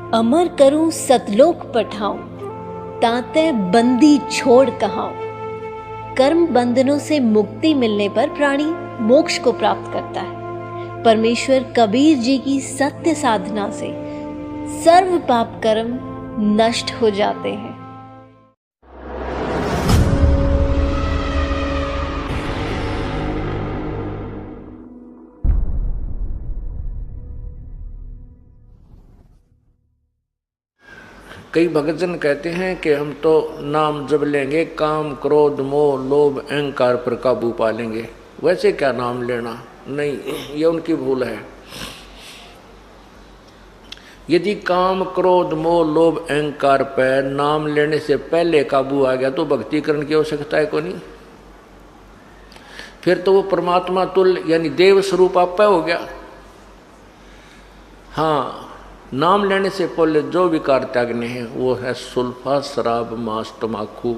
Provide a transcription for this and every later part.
अमर करूं सतलोक पठाऊं, ताते बंदी छोड़ कहाऊं। कर्म बंधनों से मुक्ति मिलने पर प्राणी मोक्ष को प्राप्त करता है। परमेश्वर कबीर जी की सत्य साधना से सर्व पाप कर्म नष्ट हो जाते हैं। कई भक्तजन कहते हैं कि हम तो नाम जब लेंगे काम क्रोध मोह लोभ अहंकार पर काबू पा लेंगे। वैसे क्या नाम लेना, नहीं, ये उनकी भूल है। यदि काम क्रोध मोह लोभ अहंकार पर नाम लेने से पहले काबू आ गया तो भक्ति करने की आवश्यकता है को नहीं। फिर तो वो परमात्मा तुल्य यानी देव स्वरूप आप हो गया। हाँ, नाम लेने से पहले जो विकार त्यागने हैं वो है सुल्फा शराब मांस तम्बाकू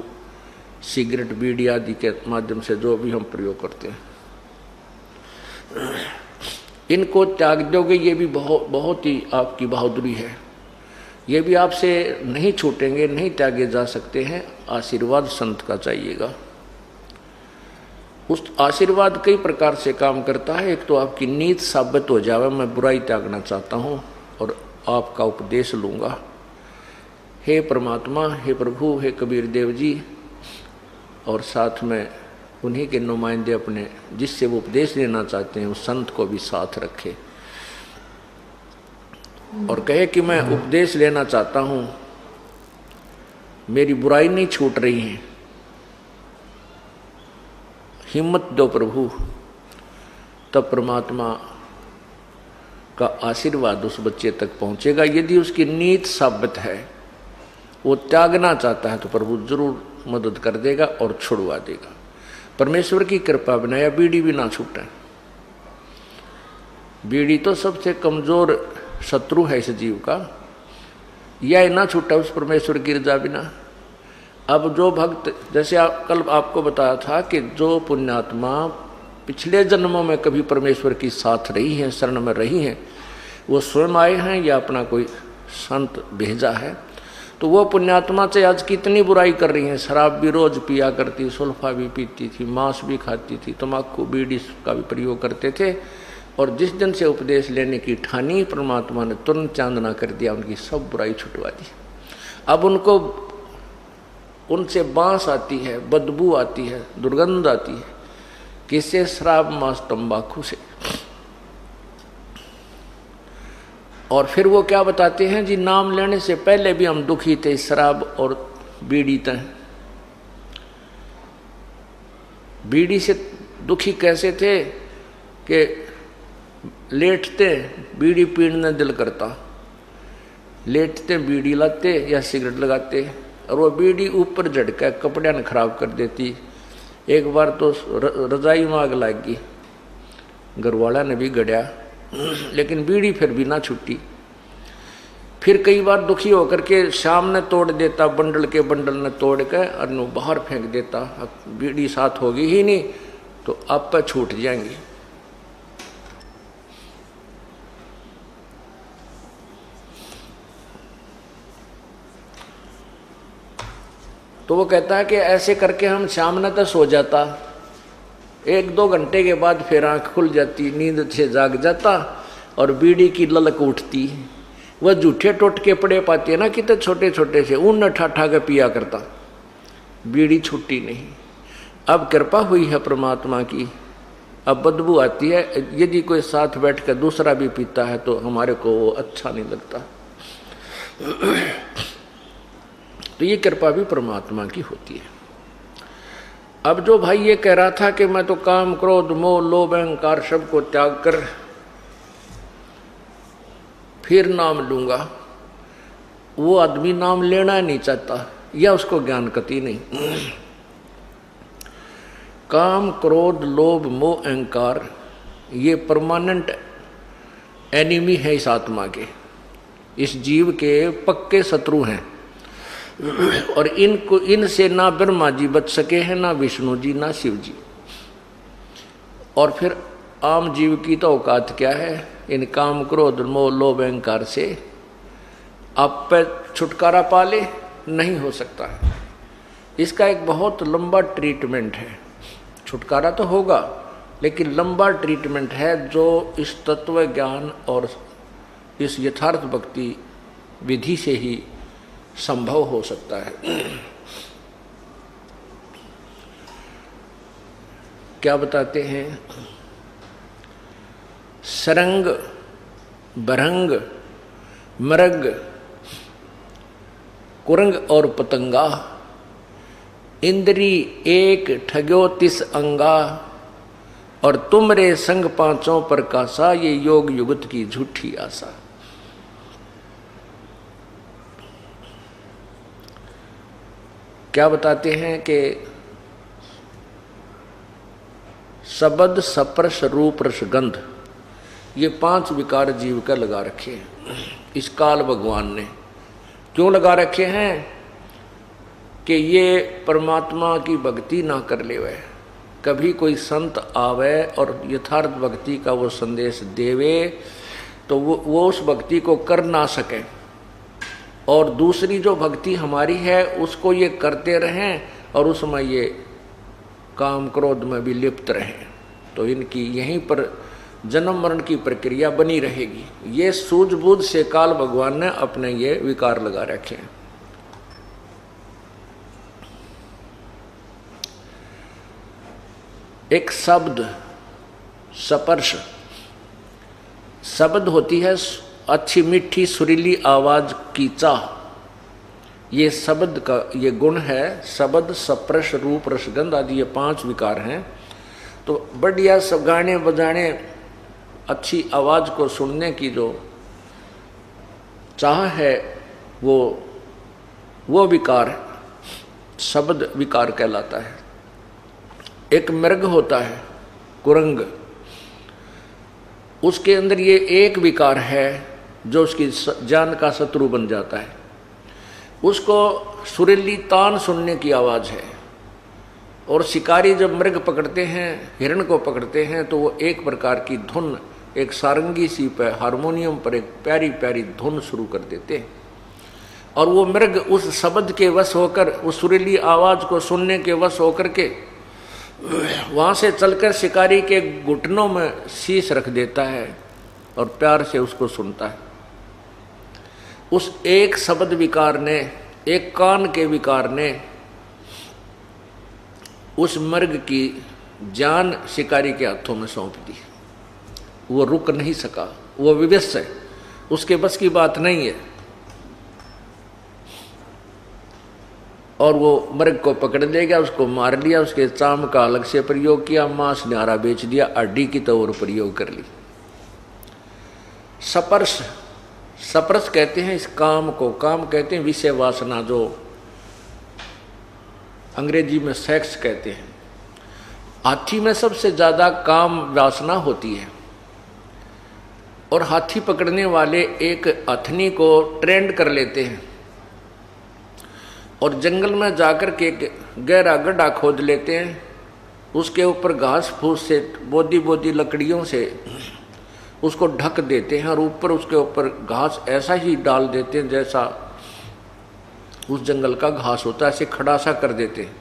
सिगरेट बीड़ी आदि के माध्यम से जो भी हम प्रयोग करते हैं, इनको त्याग दोगे। ये भी बहुत ही आपकी बहादुरी है। ये भी आपसे नहीं छूटेंगे, नहीं त्यागे जा सकते हैं। आशीर्वाद संत का चाहिएगा। उस आशीर्वाद कई प्रकार से काम करता है। एक तो आपकी नीत साबित हो जावे, मैं बुराई त्यागना चाहता हूँ और आपका उपदेश लूँगा। हे परमात्मा, हे प्रभु, हे कबीर देव जी, और साथ में उन्हीं के नुमाइंदे अपने जिससे वो उपदेश लेना चाहते हैं उस संत को भी साथ रखे और कहे कि मैं उपदेश लेना चाहता हूँ, मेरी बुराई नहीं छूट रही है, हिम्मत दो प्रभु। तब परमात्मा का आशीर्वाद उस बच्चे तक पहुंचेगा। यदि उसकी नीत साबित है, वो त्यागना चाहता है, तो प्रभु जरूर मदद कर देगा और छुड़वा देगा। परमेश्वर की कृपा बिना या बीड़ी भी ना छूटे। बीड़ी तो सबसे कमजोर शत्रु है इस जीव का, यह ना छूटा उस परमेश्वर की रजा बिना। अब जो भक्त, जैसे कल आपको बताया था कि जो पुण्यात्मा पिछले जन्मों में कभी परमेश्वर की साथ रही हैं, शरण में रही हैं, वो स्वयं आए हैं या अपना कोई संत भेजा है, तो वो पुण्यात्मा से आज कितनी बुराई कर रही हैं। शराब भी रोज पिया करती, सुल्फा भी पीती थी, मांस भी खाती थी, तम्बाकू बीड़ी का भी प्रयोग करते थे। और जिस दिन से उपदेश लेने की ठानी, परमात्मा ने तुरंत चांदना कर दिया, उनकी सब बुराई छुटवा दी। अब उनको उनसे बांस आती है, बदबू आती है, दुर्गंध आती है। किससे? शराब मांस तंबाकू से। और फिर वो क्या बताते हैं जी, नाम लेने से पहले भी हम दुखी थे, शराब और बीड़ी तय। बीड़ी से दुखी कैसे थे कि लेटते बीड़ी पीने दिल करता, लेटते बीड़ी लाते या सिगरेट लगाते, और वो बीड़ी ऊपर झटका कपड़े ने खराब कर देती। एक बार तो रजाई में आग लग गई, घरवाला ने भी गड़या, लेकिन बीड़ी फिर भी ना छुट्टी। फिर कई बार दुखी होकर के शाम ने तोड़ देता, बंडल के बंडल ने तोड़ के और नु बाहर फेंक देता। बीड़ी साथ होगी ही नहीं तो आप पे छूट जाएंगी। तो वो कहता है कि ऐसे करके हम सामने तक सो जाता, 1-2 घंटे के बाद फिर आंख खुल जाती, नींद से जाग जाता और बीड़ी की ललक उठती। वह झूठे टोटके पड़े पाते ना, कितने छोटे छोटे से ऊन ठा के पिया करता, बीड़ी छूटी नहीं। अब कृपा हुई है परमात्मा की, अब बदबू आती है। यदि कोई साथ बैठ कर दूसरा भी पीता है तो हमारे को वो अच्छा नहीं लगता। तो ये कृपा भी परमात्मा की होती है। अब जो भाई ये कह रहा था कि मैं तो काम क्रोध मोह लोभ अहंकार सबको त्याग कर फिर नाम लूंगा, वो आदमी नाम लेना नहीं चाहता या उसको ज्ञान कति नहीं। काम क्रोध लोभ मोह अहंकार ये परमानेंट एनिमी है इस आत्मा के, इस जीव के पक्के शत्रु हैं। और इनसे ना ब्रह्मा जी बच सके हैं, ना विष्णु जी, ना शिव जी। और फिर आम जीव की तो औकात क्या है इन काम क्रोध मोह लोभ अहंकार से। आप पे छुटकारा पा ले, नहीं हो सकता है। इसका एक बहुत लंबा ट्रीटमेंट है। छुटकारा तो होगा लेकिन लंबा ट्रीटमेंट है जो इस तत्व ज्ञान और इस यथार्थ भक्ति विधि से ही संभव हो सकता है। क्या बताते हैं? सरंग, बरंग, मृग, कुरंग और पतंगा, इंद्री एक ठग्यो तिस अंगा, और तुमरे संग पांचों पर कासा, ये योग युगत की झूठी आशा। क्या बताते हैं कि शब्द, स्पर्श, रूप, रसगंध, ये 5 विकार जीव का लगा रखे हैं इस काल भगवान ने। क्यों लगा रखे हैं? कि ये परमात्मा की भक्ति ना कर ले, वह कभी कोई संत आवे और यथार्थ भक्ति का वो संदेश देवे तो वो उस भक्ति को कर ना सके, और दूसरी जो भक्ति हमारी है उसको ये करते रहें और उसमें ये काम क्रोध में भी लिप्त रहें, तो इनकी यहीं पर जन्म मरण की प्रक्रिया बनी रहेगी। ये सूझबूझ से काल भगवान ने अपने ये विकार लगा रखे हैं। एक शब्द, स्पर्श, शब्द होती है अच्छी मीठी सुरीली आवाज की चाह, ये शब्द का ये गुण है। शब्द, स्पर्श, रूप, रसगंध आदि ये 5 विकार हैं। तो बढ़िया सब गाने बजाने, अच्छी आवाज को सुनने की जो चाह है वो विकार शब्द विकार कहलाता है। एक मृग होता है कुरंग, उसके अंदर ये एक विकार है जो उसकी जान का शत्रु बन जाता है। उसको सुरीली तान सुनने की आवाज है, और शिकारी जब मृग पकड़ते हैं, हिरण को पकड़ते हैं, तो वो एक प्रकार की धुन, एक सारंगी सी पे हारमोनियम पर एक प्यारी प्यारी धुन शुरू कर देते हैं, और वो मृग उस शब्द के वश होकर, उस सुरीली आवाज को सुनने के वश होकर के वहां से चलकर शिकारी के घुटनों में शीश रख देता है और प्यार से उसको सुनता है। उस एक शब्द विकार ने, एक कान के विकार ने उस मृग की जान शिकारी के हाथों में सौंप दी। वो रुक नहीं सका, वो विवश है, उसके बस की बात नहीं है, और वो मृग को पकड़ लेगा, उसको मार लिया, उसके चाम का अलग से प्रयोग किया, मांस न्यारा बेच दिया, हड्डी की तो और प्रयोग कर ली। स्पर्श, स्पर्श कहते हैं इस काम को, काम कहते हैं विषय वासना, जो अंग्रेजी में सेक्स कहते हैं। हाथी में सबसे ज्यादा काम वासना होती है, और हाथी पकड़ने वाले एक हथनी को ट्रेंड कर लेते हैं और जंगल में जाकर के गहरा गड्ढा खोद लेते हैं, उसके ऊपर घास फूस से बोदी बोदी लकड़ियों से उसको ढक देते हैं, और ऊपर उसके ऊपर घास ऐसा ही डाल देते हैं जैसा उस जंगल का घास होता है, ऐसे खड़ा सा कर देते हैं,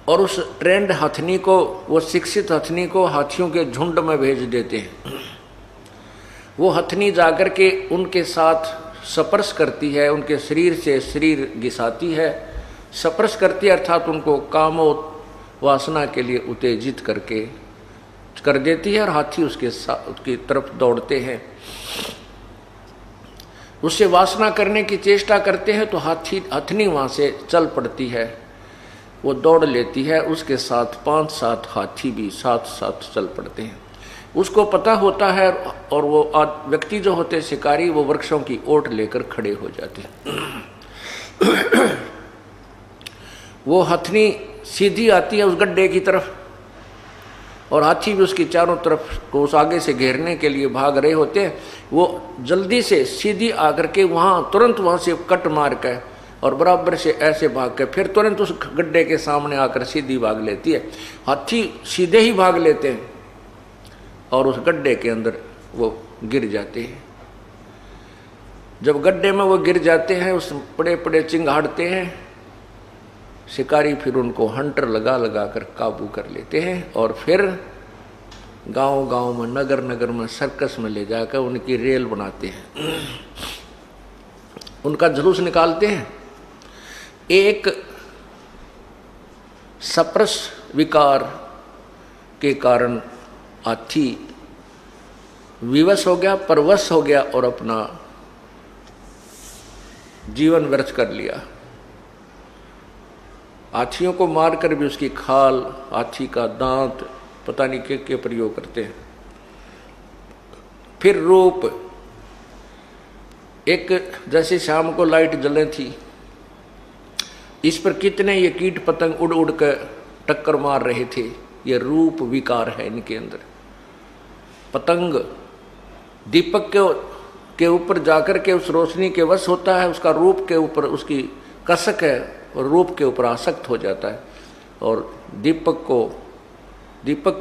और उस ट्रेंड हथनी को, वो शिक्षित हथनी को हाथियों के झुंड में भेज देते हैं। वो हथनी जाकर के उनके साथ स्पर्श करती है, उनके शरीर से शरीर घिसाती है, स्पर्श करती है अर्थात उनको कामो वासना के लिए उत्तेजित करके कर देती है, और हाथी उसके साथ उसकी तरफ दौड़ते हैं। उससे वासना करने की चेष्टा करते हैं तो हथनी वहाँ से चल पड़ती है, वो दौड़ लेती है, उसके साथ 5-7 हाथी भी साथ साथ चल पड़ते हैं। उसको पता होता है, और वो व्यक्ति जो होते हैं शिकारी, वो वृक्षों की ओट लेकर खड़े हो जाते हैं। वो हथनी सीधी आती है उस गड्ढे की तरफ, और हाथी भी उसकी चारों तरफ को उस आगे से घेरने के लिए भाग रहे होते हैं। वो जल्दी से सीधी आकर के वहाँ तुरंत वहाँ से कट मार कर और बराबर से ऐसे भाग कर फिर तुरंत उस गड्ढे के सामने आकर सीधी भाग लेती है। हाथी सीधे ही भाग लेते हैं और उस गड्ढे के अंदर वो गिर जाते हैं। जब गड्ढे में वो गिर जाते हैं, उस पड़े पड़े चिंगाड़ते हैं, शिकारी फिर उनको हंटर लगा लगा कर काबू कर लेते हैं और फिर गांव गांव में, नगर नगर में, सर्कस में ले जाकर उनकी रेल बनाते हैं, उनका जुलूस निकालते हैं। एक सप्रस विकार के कारण हाथी विवश हो गया, परवश हो गया और अपना जीवन व्यर्थ कर लिया। हाथियों को मारकर भी उसकी खाल, हाथी का दांत, पता नहीं के प्रयोग करते हैं। फिर रूप, एक जैसे शाम को लाइट जले थी, इस पर कितने ये कीट पतंग उड़ उड़ कर टक्कर मार रहे थे। ये रूप विकार है इनके अंदर। पतंग दीपक के ऊपर जाकर के उस रोशनी के वश होता है, उसका रूप के ऊपर उसकी कसक है और रूप के ऊपर आसक्त हो जाता है और दीपक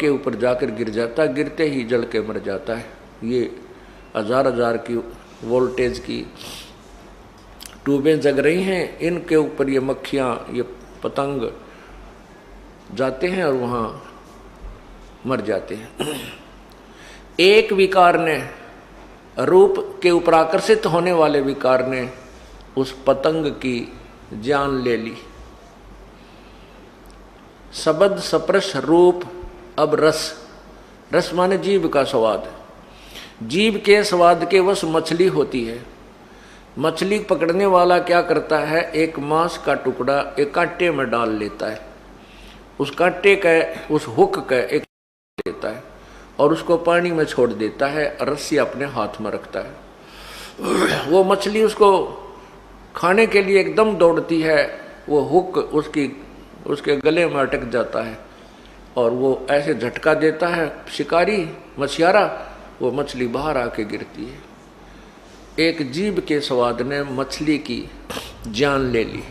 के ऊपर जाकर गिर जाता है, गिरते ही जल के मर जाता है। ये हजार हजार की वोल्टेज की ट्यूबें जग रही हैं, इनके ऊपर ये मक्खियाँ, ये पतंग जाते हैं और वहाँ मर जाते हैं। एक विकार ने, रूप के ऊपर आकर्षित होने वाले विकार ने उस पतंग की जान ले ली। शब्द, स्पर्श, रूप, अब रस। रस माने जीभ का स्वाद। जीभ के स्वाद के वश मछली होती है। मछली पकड़ने वाला क्या करता है, एक मांस का टुकड़ा एक कांटे में डाल लेता है, उस कांटे का, उस हुक का एक लेता है और उसको पानी में छोड़ देता है, रस्सी अपने हाथ में रखता है। वो मछली उसको खाने के लिए एकदम दौड़ती है, वो हुक उसके गले में अटक जाता है और वो ऐसे झटका देता है शिकारी, मछियारा, वो मछली बाहर आके गिरती है। एक जीभ के स्वाद ने मछली की जान ले ली।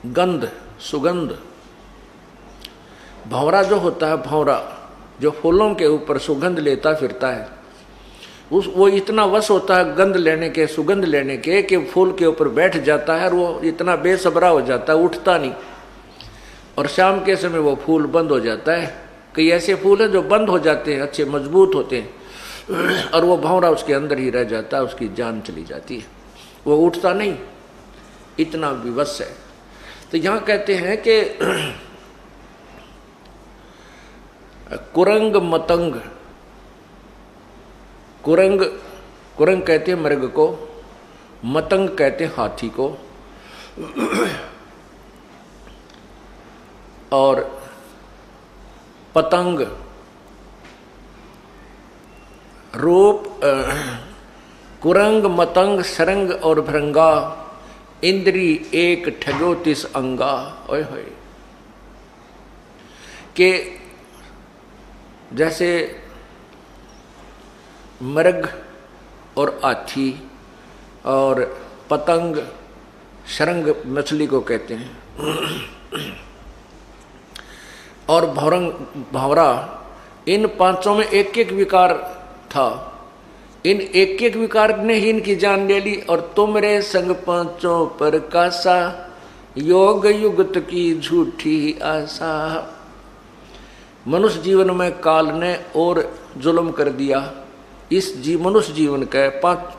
गंध, सुगंध। भंवरा जो होता है, भंवरा जो फूलों के ऊपर सुगंध लेता फिरता है, वो इतना वश होता है गंध लेने के, सुगंध लेने के, कि फूल के ऊपर बैठ जाता है और वो इतना बेसब्रा हो जाता है, उठता नहीं। और शाम के समय वो फूल बंद हो जाता है। कई ऐसे फूल हैं जो बंद हो जाते हैं, अच्छे मजबूत होते हैं, और वो भंवरा उसके अंदर ही रह जाता है, उसकी जान चली जाती है, वो उठता नहीं, इतना विवश है। तो यहाँ कहते हैं कि कुरंग मतंग, कुरंग कहते हैं मृग को, मतंग कहते हैं हाथी को, और पतंग, रूप, कुरंग, मतंग, सरंग और भृंगा, इंद्री एक ठगो तिस अंगा। ओए होए, के जैसे मृग और हाथी और पतंग, शरंग मछली को कहते हैं, और भंवरा, इन पांचों में एक एक विकार था। इन एक एक विकार ने ही इनकी जान ले ली। और तुमरे संग पांचों पर कासा, योग युगत की झूठी आशा। मनुष्य जीवन में काल ने और जुल्म कर दिया। इस मनुष्य जीवन के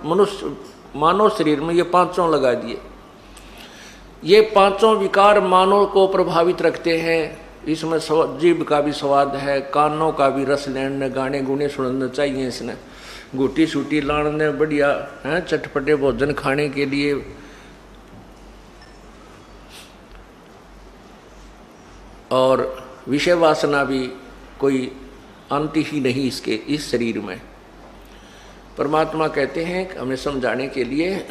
मनुष्य मानव शरीर में ये पांचों लगा दिए। ये पांचों विकार मानव को प्रभावित रखते हैं। इसमें जीभ का भी स्वाद है, कानों का भी रस लेने, गाने गुने सुनना चाहिए इसने, गुटी सूटी लाने, बढ़िया है, चटपटे भोजन खाने के लिए। और विषय वासना भी कोई अंत ही नहीं इसके, इस शरीर में। परमात्मा कहते हैं हमें समझाने के लिए,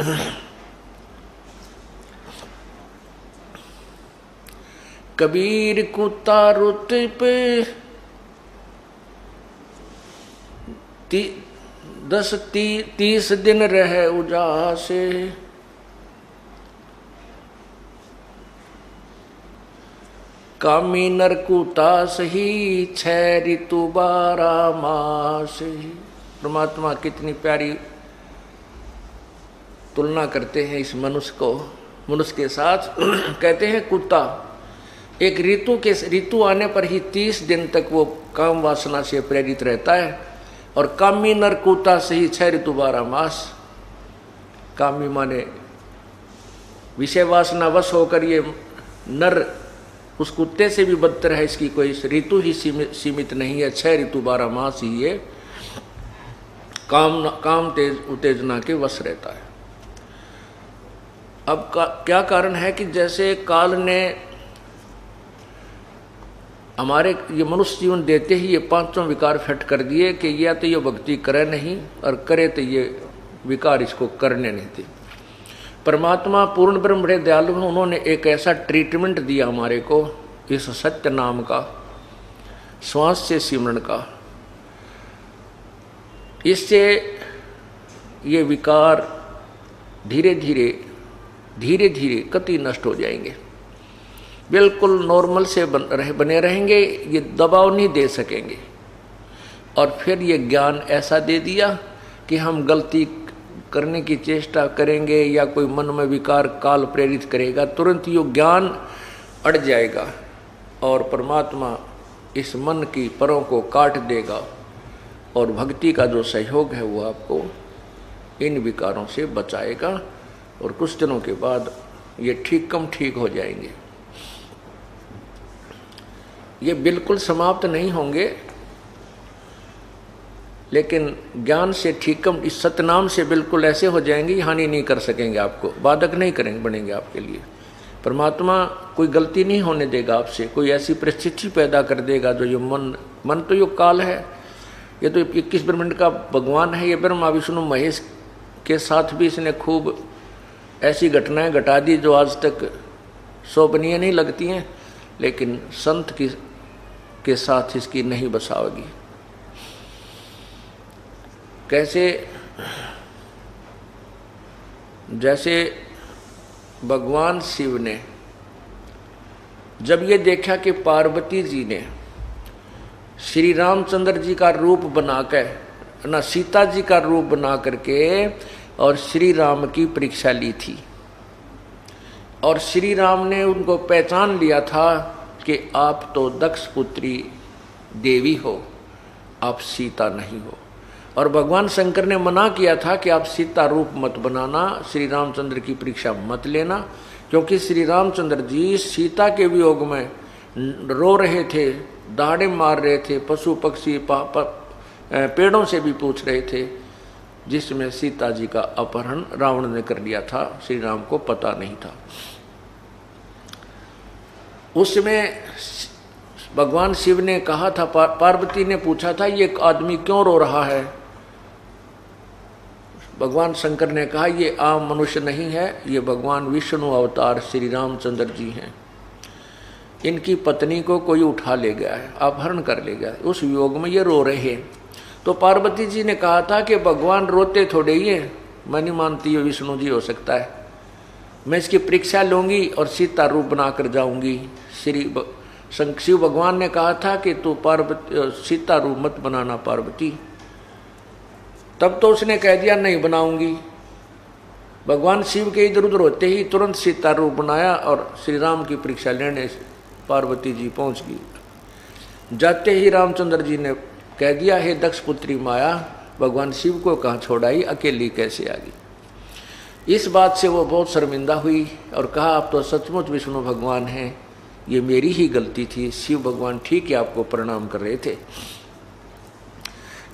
कबीर कुत्ता रुत पे 30 दिन रहे उजासे, कामी नर कुत्ता सही 6 ऋतु 12 मास। परमात्मा कितनी प्यारी तुलना करते हैं इस मनुष्य के साथ। कहते हैं कुत्ता एक ऋतु आने पर ही 30 दिन तक वो काम वासना से प्रेरित रहता है, और कामी नर कुत्ता से ही 6 ऋतु 12 मास। कामी माने विषय वासना वश होकर ये नर उस कुत्ते से भी बदतर है, इसकी कोई ऋतु ही सीमित नहीं है, 6 ऋतु 12 मास ही ये काम उत्तेजना के वश रहता है। अब क्या कारण है कि जैसे काल ने हमारे ये मनुष्य जीवन देते ही ये 5 विकार फिट कर दिए कि या तो ये भक्ति करे नहीं, और करे तो ये विकार इसको करने नहीं थे। परमात्मा पूर्ण ब्रह्म बड़े दयालु हैं, उन्होंने एक ऐसा ट्रीटमेंट दिया हमारे को इस सत्य नाम का, श्वास से सिमरण का। इससे ये विकार धीरे धीरे कति नष्ट हो जाएंगे, बिल्कुल नॉर्मल से बने रहेंगे, ये दबाव नहीं दे सकेंगे। और फिर ये ज्ञान ऐसा दे दिया कि हम गलती करने की चेष्टा करेंगे या कोई मन में विकार काल प्रेरित करेगा, तुरंत ये ज्ञान अड़ जाएगा और परमात्मा इस मन की परों को काट देगा, और भक्ति का जो सहयोग है वो आपको इन विकारों से बचाएगा, और कुछ दिनों के बाद ये ठीक हो जाएंगे। ये बिल्कुल समाप्त नहीं होंगे, लेकिन ज्ञान से इस सतनाम से बिल्कुल ऐसे हो जाएंगे, हानि नहीं कर सकेंगे, आपको बाधक नहीं बनेंगे आपके लिए। परमात्मा कोई गलती नहीं होने देगा आपसे, कोई ऐसी परिस्थिति पैदा कर देगा जो ये मन तो ये काल है, ये तो 21 ब्रह्मांड का भगवान है, ये ब्रह्मा विष्णु महेश के साथ भी इसने खूब ऐसी घटनाएं घटा दी जो आज तक शोभनीय नहीं लगती हैं, लेकिन संत के साथ इसकी नहीं बसाओगी। जैसे भगवान शिव ने जब ये देखा कि पार्वती जी ने श्री रामचंद्र जी का रूप बनाकर ना सीता जी का रूप बना करके और श्री राम की परीक्षा ली थी, और श्री राम ने उनको पहचान लिया था कि आप तो दक्ष पुत्री देवी हो, आप सीता नहीं हो। और भगवान शंकर ने मना किया था कि आप सीता रूप मत बनाना, श्री रामचंद्र की परीक्षा मत लेना, क्योंकि श्री रामचंद्र जी सीता के वियोग में रो रहे थे, दहाड़े मार रहे थे, पशु पक्षी पेड़ों से भी पूछ रहे थे, जिसमें सीता जी का अपहरण रावण ने कर लिया था, श्री राम को पता नहीं था। उसमें भगवान शिव ने कहा था, पार्वती ने पूछा था ये आदमी क्यों रो रहा है। भगवान शंकर ने कहा ये आम मनुष्य नहीं है, ये भगवान विष्णु अवतार श्री रामचंद्र जी हैं, इनकी पत्नी को कोई उठा ले गया है, अपहरण कर ले गया, उस वियोग में ये रो रहे हैं। तो पार्वती जी ने कहा था कि भगवान रोते थोड़े ही है, मैं नहीं मानती ये विष्णु जी हो सकता है, मैं इसकी परीक्षा लूंगी और सीता रूप बनाकर जाऊंगी। शिव भगवान ने कहा था कि तू सीता रूप मत बनाना पार्वती, तब तो उसने कह दिया नहीं बनाऊंगी। भगवान शिव के इधर उधर होते ही तुरंत सीता रूप बनाया और श्री राम की परीक्षा लेने पार्वती जी पहुंच गई। जाते ही रामचंद्र जी ने कह दिया, हे दक्ष पुत्री माया, भगवान शिव को कहाँ छोड़ाई, अकेली कैसे आ गई। इस बात से वो बहुत शर्मिंदा हुई और कहा आप तो सचमुच विष्णु भगवान हैं, ये मेरी ही गलती थी। शिव भगवान ठीक है आपको प्रणाम कर रहे थे।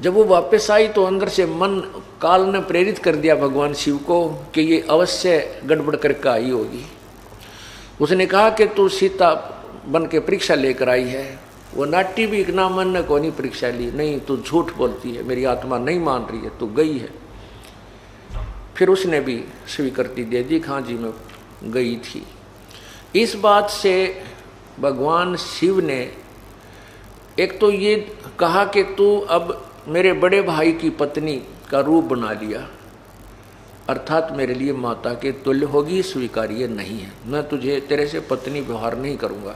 जब वो वापस आई तो अंदर से मन काल ने प्रेरित कर दिया भगवान शिव को कि ये अवश्य गड़बड़ करके आई होगी। उसने कहा कि तू सीता बन के परीक्षा लेकर आई है। वो नाटी भी इतना मन ने को नहीं परीक्षा ली, नहीं तू झूठ बोलती है, मेरी आत्मा नहीं मान रही है, तू गई है। फिर उसने भी स्वीकृति दे दी, हाँ जी मैं गई थी। इस बात से भगवान शिव ने एक तो ये कहा कि तू अब मेरे बड़े भाई की पत्नी का रूप बना लिया, अर्थात मेरे लिए माता के तुल्य होगी, स्वीकार्य नहीं है, मैं तुझे तेरे से पत्नी व्यवहार नहीं करूँगा।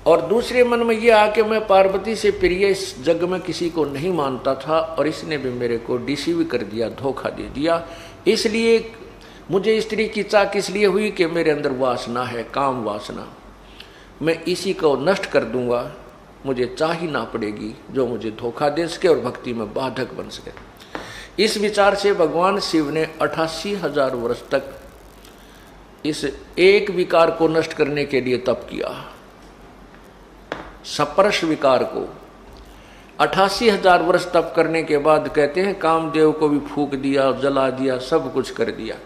और दूसरे मन में ये आके मैं पार्वती से प्रिय इस जग में किसी को नहीं मानता था और इसने भी मेरे को डिसीव कर दिया, धोखा दे दिया। इसलिए मुझे स्त्री की चाह किस लिए हुई कि मेरे अंदर वासना है, काम वासना, मैं इसी को नष्ट कर दूंगा, मुझे चाह ही ना पड़ेगी जो मुझे धोखा दे सके और भक्ति में बाधक बन सके। इस विचार से भगवान शिव ने 88,000 वर्ष तक इस एक विकार को नष्ट करने के लिए तप किया, सप्रश विकार को। 88,000 वर्ष तप करने के बाद कहते हैं कामदेव को भी फूंक दिया, जला दिया, सब कुछ कर दिया।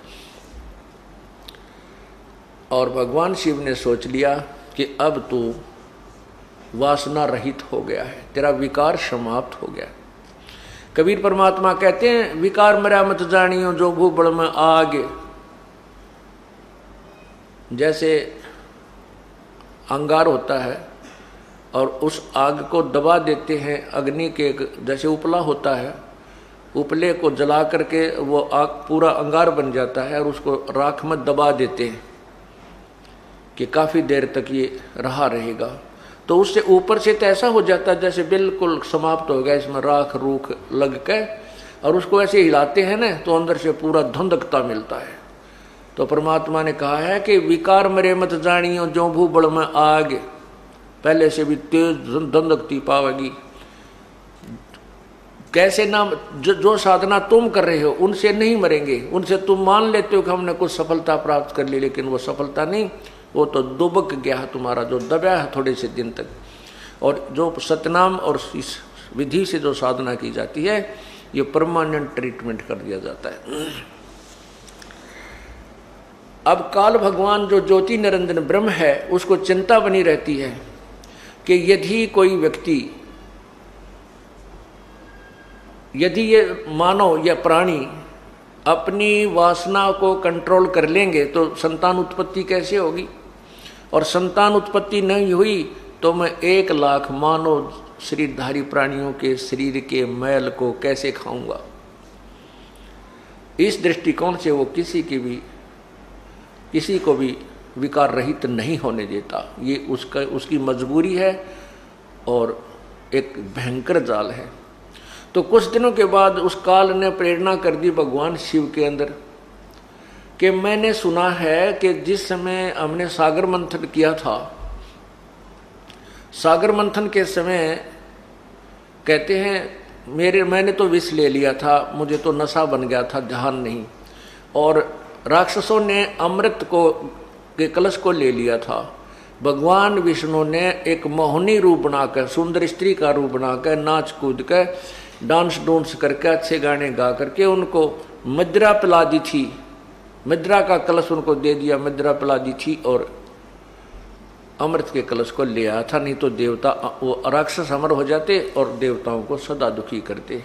और भगवान शिव ने सोच लिया कि अब तू वासना रहित हो गया है, तेरा विकार समाप्त हो गया। कबीर परमात्मा कहते हैं विकार मरा मत जानियो जो भूबड़ में आग। जैसे अंगार होता है और उस आग को दबा देते हैं, अग्नि के जैसे उपला होता है, उपले को जला करके वो आग पूरा अंगार बन जाता है और उसको राख में दबा देते हैं कि काफ़ी देर तक ये रहा रहेगा। तो उससे ऊपर से तो ऐसा हो जाता है जैसे बिल्कुल समाप्त हो गया, इसमें राख रूख लग के, और उसको ऐसे हिलाते हैं ना तो अंदर से पूरा धुंधकता मिलता है। तो परमात्मा ने कहा है कि विकार मरे मत जानियो जो भूबड़ में आग, पहले से भी तेज धुंधकती पावेगी। कैसे ना जो साधना तुम कर रहे हो उनसे नहीं मरेंगे, उनसे तुम मान लेते हो कि हमने कुछ सफलता प्राप्त कर ली, लेकिन वो सफलता नहीं, वो तो दुबक गया है तुम्हारा, जो दबा है थोड़े से दिन तक। और जो सतनाम और इस विधि से जो साधना की जाती है ये परमानेंट ट्रीटमेंट कर दिया जाता है। अब काल भगवान जो ज्योति निरंजन ब्रह्म है उसको चिंता बनी रहती है कि यदि कोई व्यक्ति, यदि ये मानव या प्राणी अपनी वासना को कंट्रोल कर लेंगे तो संतान उत्पत्ति कैसे होगी, और संतान उत्पत्ति नहीं हुई तो मैं 1 लाख मानव शरीरधारी प्राणियों के शरीर के मैल को कैसे खाऊंगा। इस दृष्टिकोण से वो किसी को भी विकार रहित नहीं होने देता। ये उसकी मजबूरी है और एक भयंकर जाल है। तो कुछ दिनों के बाद उस काल ने प्रेरणा कर दी भगवान शिव के अंदर कि मैंने सुना है कि जिस समय हमने सागर मंथन किया था, सागर मंथन के समय कहते हैं मैंने तो विष ले लिया था, मुझे तो नशा बन गया था, ध्यान नहीं, और राक्षसों ने अमृत के कलश को ले लिया था। भगवान विष्णु ने एक मोहनी रूप बनाकर, सुंदर स्त्री का रूप बनाकर, नाच कूद कर, डांस डूंस करके, अच्छे गाने गा करके उनको मदिरा पिला दी थी, मदिरा का कलश उनको दे दिया, मदिरा पिला दी थी और अमृत के कलश को ले आया था। नहीं तो देवता, वो राक्षस अमर हो जाते और देवताओं को सदा दुखी करते।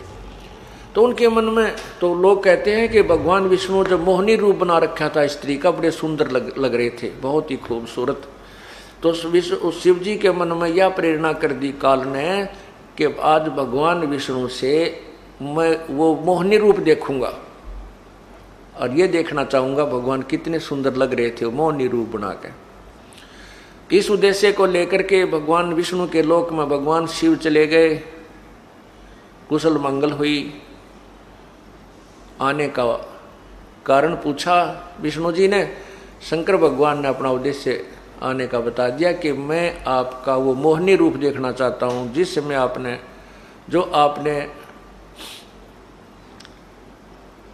तो उनके मन में तो लोग कहते हैं कि भगवान विष्णु जब मोहनी रूप बना रखा था स्त्री का, बड़े सुंदर लग रहे थे, बहुत ही खूबसूरत। तो उस शिव जी के मन में यह प्रेरणा कर दी काल ने कि आज भगवान विष्णु से मैं वो मोहनी रूप देखूंगा और ये देखना चाहूंगा भगवान कितने सुंदर लग रहे थे मोहनी रूप बना के। इस उद्देश्य को लेकर के भगवान विष्णु के लोक में भगवान शिव चले गए। कुशल मंगल हुई। आने का कारण पूछा विष्णु जी ने, शंकर भगवान ने अपना उद्देश्य आने का बता दिया कि मैं आपका वो मोहनी रूप देखना चाहता हूँ जिस समय आपने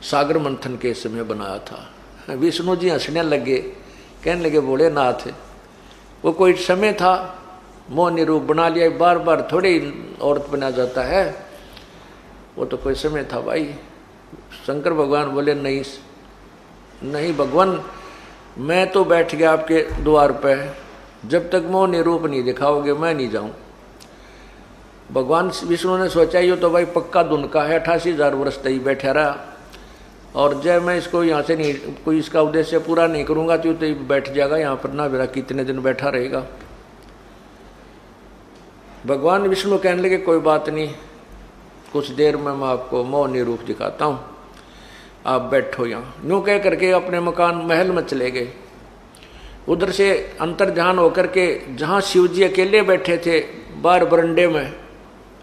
सागर मंथन के समय बनाया था। विष्णु जी हंसने लगे, कहने लगे भोलेनाथ वो कोई समय था, मोहनी रूप बना लिया, बार बार थोड़ी औरत बना जाता है, वो तो कोई समय था भाई। शंकर भगवान बोले नहीं भगवान, मैं तो बैठ गया आपके द्वार पे, जब तक मोहनी रूप नहीं दिखाओगे मैं नहीं जाऊं। भगवान विष्णु ने सोचा ये तो भाई पक्का धुन का है, 88,000 वर्ष तक ही बैठा रहा, और जब मैं इसको यहाँ से नहीं, कोई इसका उद्देश्य पूरा नहीं करूँगा तो बैठ जाएगा यहाँ पर, ना मेरा कितने दिन बैठा रहेगा। भगवान विष्णु कहने लगे कोई बात नहीं, कुछ देर में मैं आपको मोहनी रूप दिखाता हूँ, आप बैठो यहाँ। यूँ कह करके अपने मकान महल में चले गए। उधर से अंतर ध्यान होकर के जहाँ शिव जी अकेले बैठे थे बाहर बरंडे में,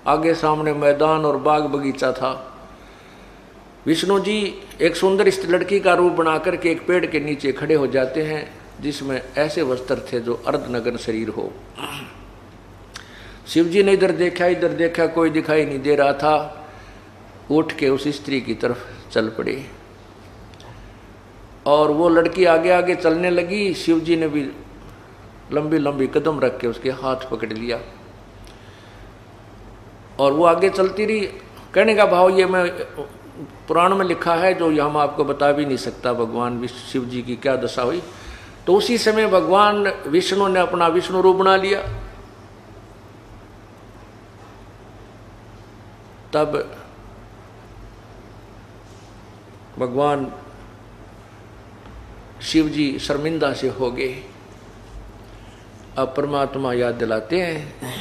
आगे सामने मैदान और बाग बगीचा था, विष्णु जी एक सुंदर लड़की का रूप बनाकर के एक पेड़ के नीचे खड़े हो जाते हैं जिसमें ऐसे वस्त्र थे जो अर्धनग्न शरीर हो। शिव जी ने इधर देखा, कोई दिखाई नहीं दे रहा था, उठ के उस स्त्री की तरफ चल पड़े और वो लड़की आगे आगे चलने लगी। शिव जी ने भी लंबी लंबी कदम रख के उसके हाथ पकड़ लिया और वो आगे चलती रही। कहने का भाव ये मैं पुराण में लिखा है जो यहाँ मैं आपको बता भी नहीं सकता भगवान शिव जी की क्या दशा हुई। तो उसी समय भगवान विष्णु ने अपना विष्णु रूप बना लिया। तब भगवान शिव जी शर्मिंदा से हो गए। अब परमात्मा याद दिलाते हैं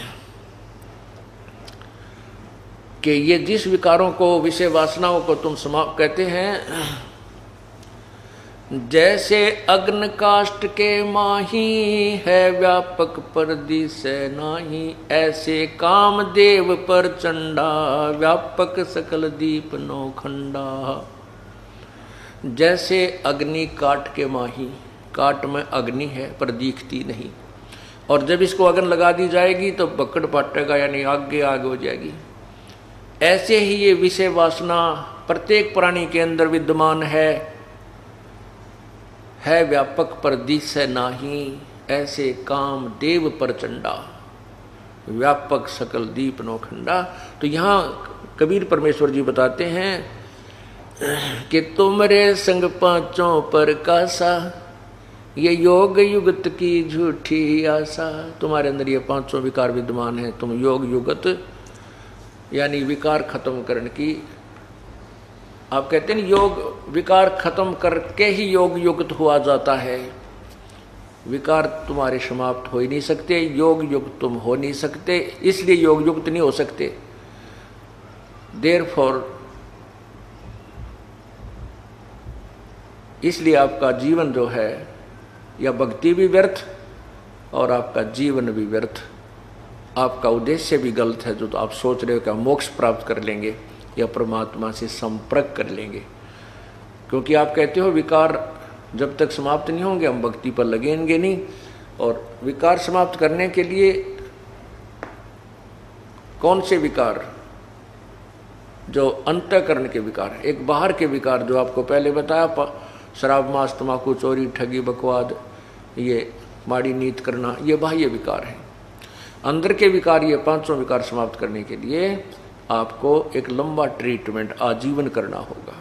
कि ये जिस विकारों को, विषय वासनाओं को तुम समाप्त कहते हैं, जैसे अग्न काष्ठ के माही है व्यापक परदिश नाही, ऐसे कामदेव पर चंडा व्यापक सकल दीप नौखंडा। जैसे अग्नि काट के माही, काट में अग्नि है पर दिखती नहीं, और जब इसको अग्न लगा दी जाएगी तो पकड़ पाटेगा यानी आगे आगे हो जाएगी। ऐसे ही ये विषय वासना प्रत्येक प्राणी के अंदर विद्यमान है व्यापक पर दिस नाही, ऐसे काम देव प्रचंडा व्यापक सकल दीप नौखंडा। तो यहाँ कबीर परमेश्वर जी बताते हैं कि तुमरे संग पांचों पर कासा, ये योग युगत की झूठी आशा। तुम्हारे अंदर ये पांचों विकार विद्यमान है, तुम योग युगत यानी विकार खत्म करने की, आप कहते हैं योग विकार खत्म करके ही योग युक्त हुआ जाता है। विकार तुम्हारे समाप्त हो ही नहीं सकते, योग युक्त तुम हो नहीं सकते, इसलिए योग युक्त नहीं हो सकते। देयरफॉर इसलिए आपका जीवन जो है या भक्ति भी व्यर्थ और आपका जीवन भी व्यर्थ, आपका उद्देश्य भी गलत है। जो तो आप सोच रहे हो कि आप मोक्ष प्राप्त कर लेंगे या परमात्मा से संपर्क कर लेंगे, क्योंकि आप कहते हो विकार जब तक समाप्त नहीं होंगे हम भक्ति पर लगेंगे नहीं। और विकार समाप्त करने के लिए कौन से विकार? जो अंतःकरण के विकार, एक बाहर के विकार जो आपको पहले बताया, शराब मांस तंबाकू चोरी ठगी बकवाद ये माड़ी नीत करना, ये बाह्य विकार है। अंदर के विकार, ये पांचों विकार समाप्त करने के लिए आपको एक लंबा ट्रीटमेंट आजीवन करना होगा।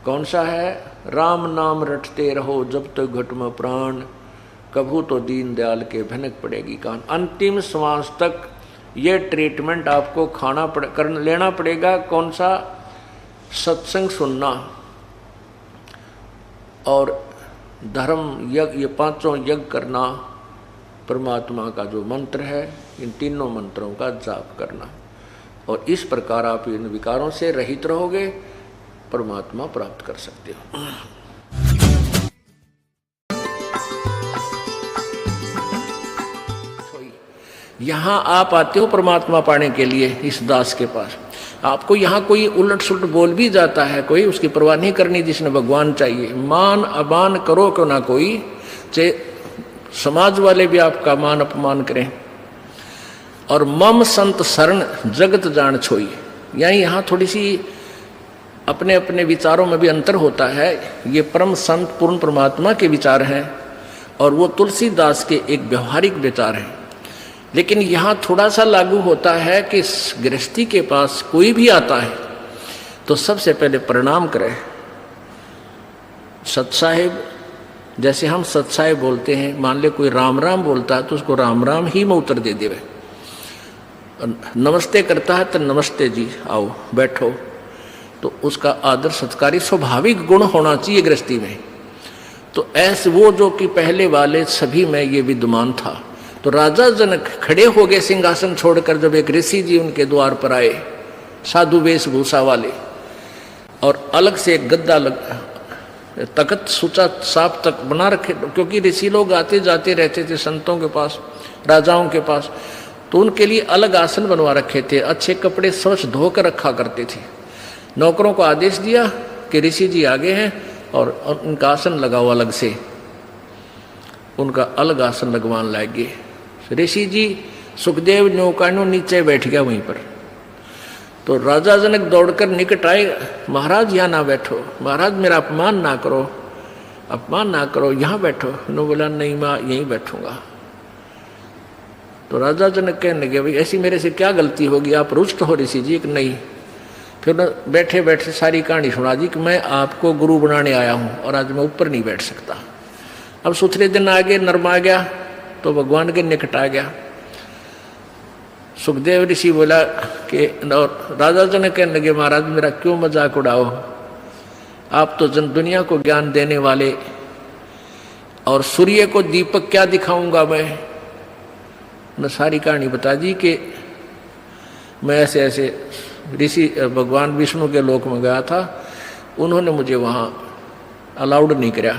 कौन सा है? राम नाम रटते रहो जब तक घट में प्राण, कभू तो दीन दयाल के भनक पड़ेगी कान। अंतिम श्वास तक ये ट्रीटमेंट आपको लेना पड़ेगा। कौन सा? सत्संग सुनना और धर्म यज्ञ, ये पांचों यज्ञ करना, परमात्मा का जो मंत्र है इन तीनों मंत्रों का जाप करना, और इस प्रकार आप इन विकारों से रहित रहोगे, परमात्मा प्राप्त कर सकते हो। यहाँ आप आते हो परमात्मा पाने के लिए इस दास के पास, आपको यहाँ कोई उलट सुलट बोल भी जाता है, कोई उसकी परवाह नहीं करनी। जिसने भगवान चाहिए, मान अमान करो क्यों ना कोई, चाहे समाज वाले भी आपका मान अपमान करें। और मम संत शरण जगत जान छोई, यानी यहाँ थोड़ी सी अपने अपने विचारों में भी अंतर होता है। ये परम संत पूर्ण परमात्मा के विचार हैं और वो तुलसीदास के एक व्यवहारिक विचार हैं। लेकिन यहाँ थोड़ा सा लागू होता है कि गृहस्थी के पास कोई भी आता है तो सबसे पहले प्रणाम करें। सत साहिब, जैसे हम सत साहिब बोलते हैं, मान ले कोई राम राम बोलता है तो उसको राम राम ही में उत्तर दे देवे। नमस्ते करता है तो नमस्ते जी, आओ बैठो, तो उसका आदर सत्कारी स्वाभाविक गुण होना चाहिए गृहस्थी में। तो ऐसे वो जो कि पहले वाले सभी में ये विद्यमान था। तो राजा जनक खड़े हो गए सिंहासन छोड़कर जब एक ऋषि जी उनके द्वार पर आए, साधु वेशभूषा वाले, और अलग से एक गद्दा तख्त सूचा साफ तक बना रखे, क्योंकि ऋषि लोग आते जाते रहते थे संतों के पास, राजाओं के पास, तो उनके लिए अलग आसन बनवा रखे थे। अच्छे कपड़े स्वच्छ धोकर रखा करते थे। नौकरों को आदेश दिया कि ऋषि जी आगे हैं और उनका आसन लगाओ अलग से, उनका अलग आसन लगवाने लगे। ऋषि जी सुखदेव नौकानो नीचे बैठ गया वहीं पर। तो राजा जनक दौड़कर निकट आए, महाराज यहाँ ना बैठो, महाराज मेरा अपमान ना करो, अपमान ना करो, यहाँ बैठो। उन्होंने बोला नहीं मैं यहीं बैठूंगा। तो राजा जनक कहने लगे भाई ऐसी मेरे से क्या गलती होगी, आप रुष्ट हो ऋषि जी? कि नहीं। फिर बैठे बैठे सारी कहानी सुना दी कि मैं आपको गुरु बनाने आया हूँ और आज मैं ऊपर नहीं बैठ सकता। अब सूत्रे दिन आगे नरमा गया तो भगवान के निकट आ गया। सुखदेव ऋषि बोला कि, और राजा जनक कहने लगे महाराज मेरा क्यों मजाक उड़ाओ, आप तो जन दुनिया को ज्ञान देने वाले, और सूर्य को दीपक क्या दिखाऊंगा मैं सारी कहानी बता दी कि मैं ऐसे ऐसे ऋषि भगवान विष्णु के लोक में गया था, उन्होंने मुझे वहाँ अलाउड नहीं किया।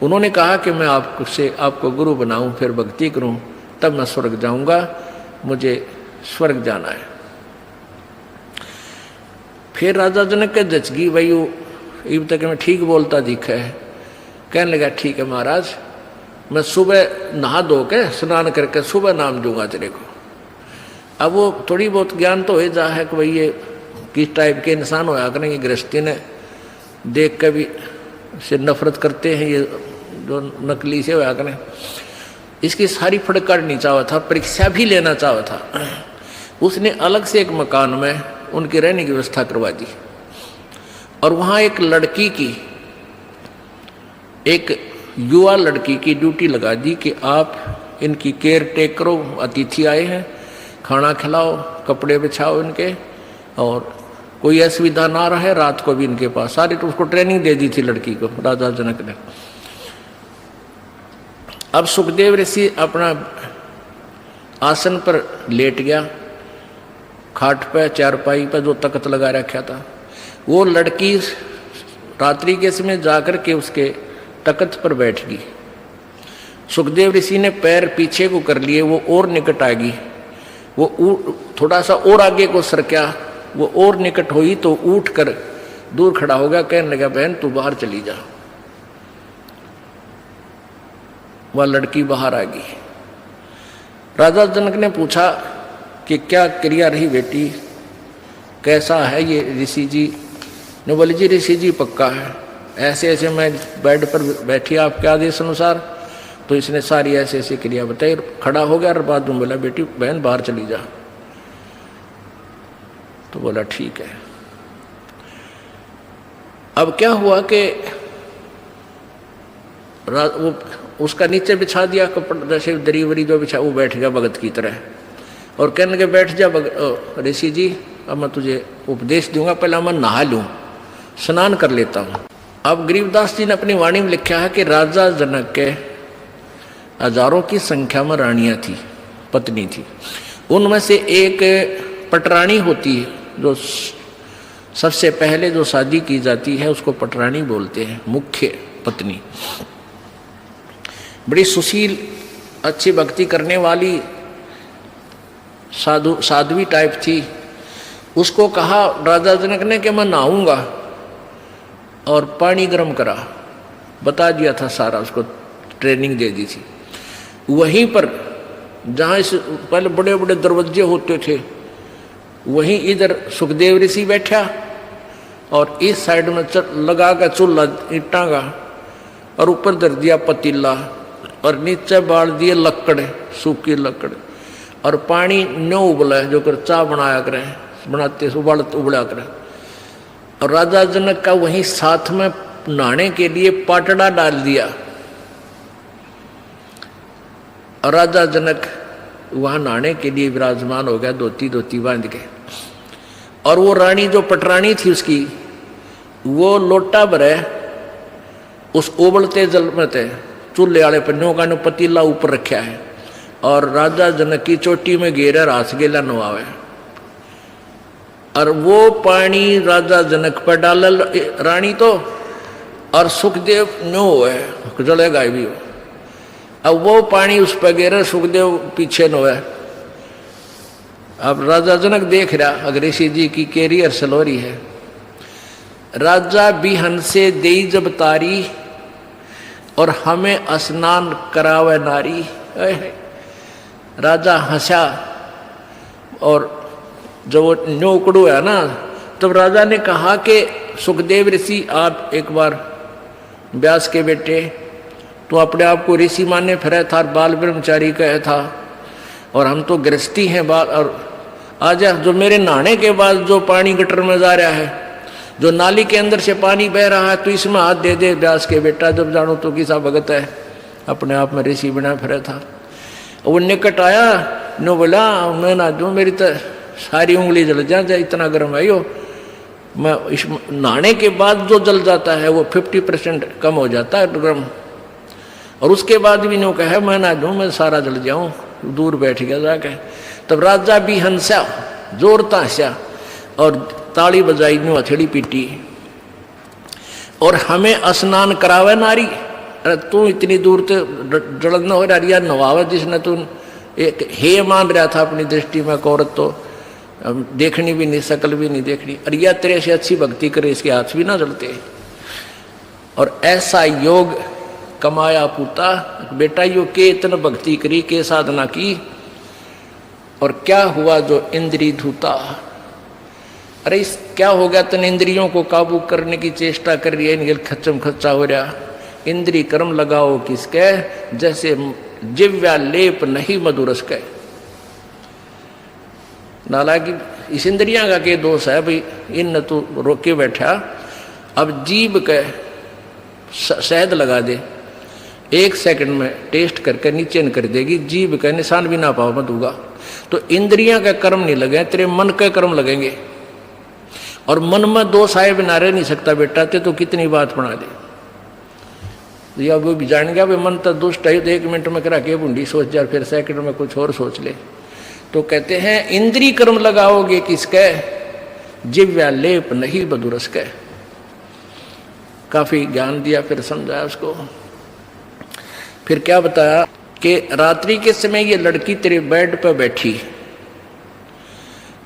उन्होंने कहा कि मैं आपको गुरु बनाऊं, फिर भक्ति करूं, तब मैं स्वर्ग जाऊंगा, मुझे स्वर्ग जाना है। फिर राजा जनक के जचगी भाई इब तक मैं ठीक बोलता दिखा है। कहने लगा ठीक है महाराज, मैं सुबह नहा धो के स्नान करके सुबह नाम दूंगा तेरे को। अब वो थोड़ी बहुत ज्ञान तो हो जा है कि भाई ये किस टाइप के इंसान होया करेंगे, गृहस्थी ने देख के भी से नफरत करते हैं, ये जो नकली से होया करें। इसकी सारी फड़काड़नी चाहा था, परीक्षा भी लेना चाहा था। उसने अलग से एक मकान में उनकी रहने की व्यवस्था करवा दी और वहाँ एक लड़की की, एक युवा लड़की की ड्यूटी लगा दी कि आप इनकी केयर टेक करो, अतिथि आए हैं, खाना खिलाओ, कपड़े बिछाओ इनके, और कोई असुविधा ना रहे, रात को भी इनके पास। सारी तो उसको ट्रेनिंग दे दी थी लड़की को राजा जनक ने। अब सुखदेव ऋषि अपना आसन पर लेट गया, खाट पे चारपाई पर जो तख्त लगा रखा था। वो लड़की रात्रि के समय जाकर के उसके तख्त पर बैठ गई। सुखदेव ऋषि ने पैर पीछे को कर लिए, वो और निकट आ गई। वो थोड़ा सा और आगे को सरका, वो और निकट हुई तो उठ कर दूर खड़ा हो गया। कहने लगा बहन तू बाहर चली जा। वह लड़की बाहर आ गई। राजा जनक ने पूछा कि क्या क्रिया रही बेटी, कैसा है ये ऋषि जी? ने बोले जी ऋषि जी पक्का है, ऐसे ऐसे मैं बेड पर बैठी आपके आदेश अनुसार, तो इसने सारी ऐसे ऐसी क्रिया बताई। खड़ा हो गया और बाद में बोला बेटी बहन बाहर चली जा। तो बोला ठीक है। अब क्या हुआ कि वो उसका नीचे बिछा दिया कपड़ा, जैसे दरी वरी जो बिछा, वो बैठ गया भगत की तरह और कहने लगे बैठ जा ऋषि जी, अब मैं तुझे उपदेश दूंगा, पहले मैं नहा लूँ, स्नान कर लेता हूँ। अब गरीबदास जी ने अपनी वाणी में लिखा है कि राजा जनक के हजारों की संख्या में रानियां थी, पत्नी थी। उनमें से एक पटरानी होती है, जो सबसे पहले जो शादी की जाती है उसको पटरानी बोलते हैं, मुख्य पत्नी। बड़ी सुशील, अच्छी भक्ति करने वाली साध्वी टाइप थी। उसको कहा राजा जनक ने कि मैं नहाऊंगा, और पानी गर्म करा, बता दिया था सारा, उसको ट्रेनिंग दे दी थी। वहीं पर जहाँ इस पहले बड़े बड़े दरवाजे होते थे, वहीं इधर सुखदेव ऋषि बैठा और इस साइड में लगा कर चूल्हा ईंटा का, और ऊपर धर दिया पतीला और नीचे बाल दिए लकड़, सूखी लकड़, और पानी न उबला जो कर चाय बनाया करें, बनाते उबला करें। और राजा जनक का वहीं साथ में नहाने के लिए पाटड़ा डाल दिया, और राजा जनक वहां नहाने के लिए विराजमान हो गया, धोती बांध के। और वो रानी जो पटरानी थी उसकी, वो लोटा भरे उस उबलते जल में थे, चूल्हे वाले पन्नों का पतीला ऊपर रखा है, और राजा जनक की चोटी में घेरा रास गेला नवावे, और वो पानी राजा जनक पर डाल रानी तो, और सुखदेव नो है जलेगा भी हो। अब वो पानी उस पर गिरे, सुखदेव पीछे नो है। अब राजा जनक देख रहा अगर ऋषि जी की कैरियर सलोरी है। राजा बिहन से देई जब तारी और हमें स्नान करावे नारी। राजा हंसा और जब वो न्योकड़ू है ना, तब राजा ने कहा कि सुखदेव ऋषि आप एक बार व्यास के बेटे, तो अपने आप को ऋषि माने फिरे था, बाल ब्रह्मचारी कहे था, और हम तो गृहस्थी हैं बाल। और आजा जो मेरे नहाने के बाद जो पानी गटर में जा रहा है, जो नाली के अंदर से पानी बह रहा है, तो इसमें हाथ दे दे व्यास के बेटा, जब जानो तो किसा भगत है, अपने आप में ऋषि बना फिरा था। वो निकट आया, नो बोला मैं ना दूँ, मेरी तो सारी उंगली जल जाए, इतना गर्म है यो। मैं इस नहाने के बाद जो जल जाता है वो 50% कम हो जाता है गर्म, और उसके बाद भी नो कहे मैं ना दूँ, मैं सारा जल जाऊँ। दूर बैठ गया जाके। तब राजा भी हंसा, जोरता हंसा और ताली बजाई, नो हथेली पीटी, और हमें स्नान करावे नारी। अरे तू इतनी दूर से जलन हो रहा या नवावे, जिसने तू एक हे मान रहा था अपनी दृष्टि में, औरत तो देखनी भी नहीं, शकल भी नहीं देखनी, अरे या तेरे से अच्छी भक्ति करे, इसके हाथ भी ना जलते। और ऐसा योग कमाया पूता, बेटा यो के इतना भक्ति करी, के साधना की, और क्या हुआ जो इंद्री धूता। अरे इस क्या हो गया, तन इंद्रियों को काबू करने की चेष्टा कर रही है, इनके खच्चम खच्चा हो रहा। इंद्री कर्म लगाओ किसके, जैसे जिव्या लेप नहीं मधुरस के। नालायक इस इंद्रियां का के दोष है भाई, इन तू रोके बैठा। अब जीभ के शहद लगा दे, 1 सेकंड में टेस्ट करके नीचे न कर देगी, जीभ का निशान भी ना पाओ मत होगा। तो इंद्रियां का कर्म नहीं लगे, तेरे मन के कर्म लगेंगे। और मन में दोष आए बिना रह नहीं सकता बेटा, ते तो कितनी बात बना दे। या वो भी जान गया भाई मन तो दुष्ट है, तो 1 मिनट में करा के बूंदी सोच जा, फिर सेकंड में कुछ और सोच ले। तो कहते हैं इंद्री कर्म लगाओगे किसके, जिव्या लेप नहीं बदुरस के। काफी ज्ञान दिया, फिर समझाया उसको। फिर क्या बताया कि रात्रि के समय ये लड़की तेरे बेड पर बैठी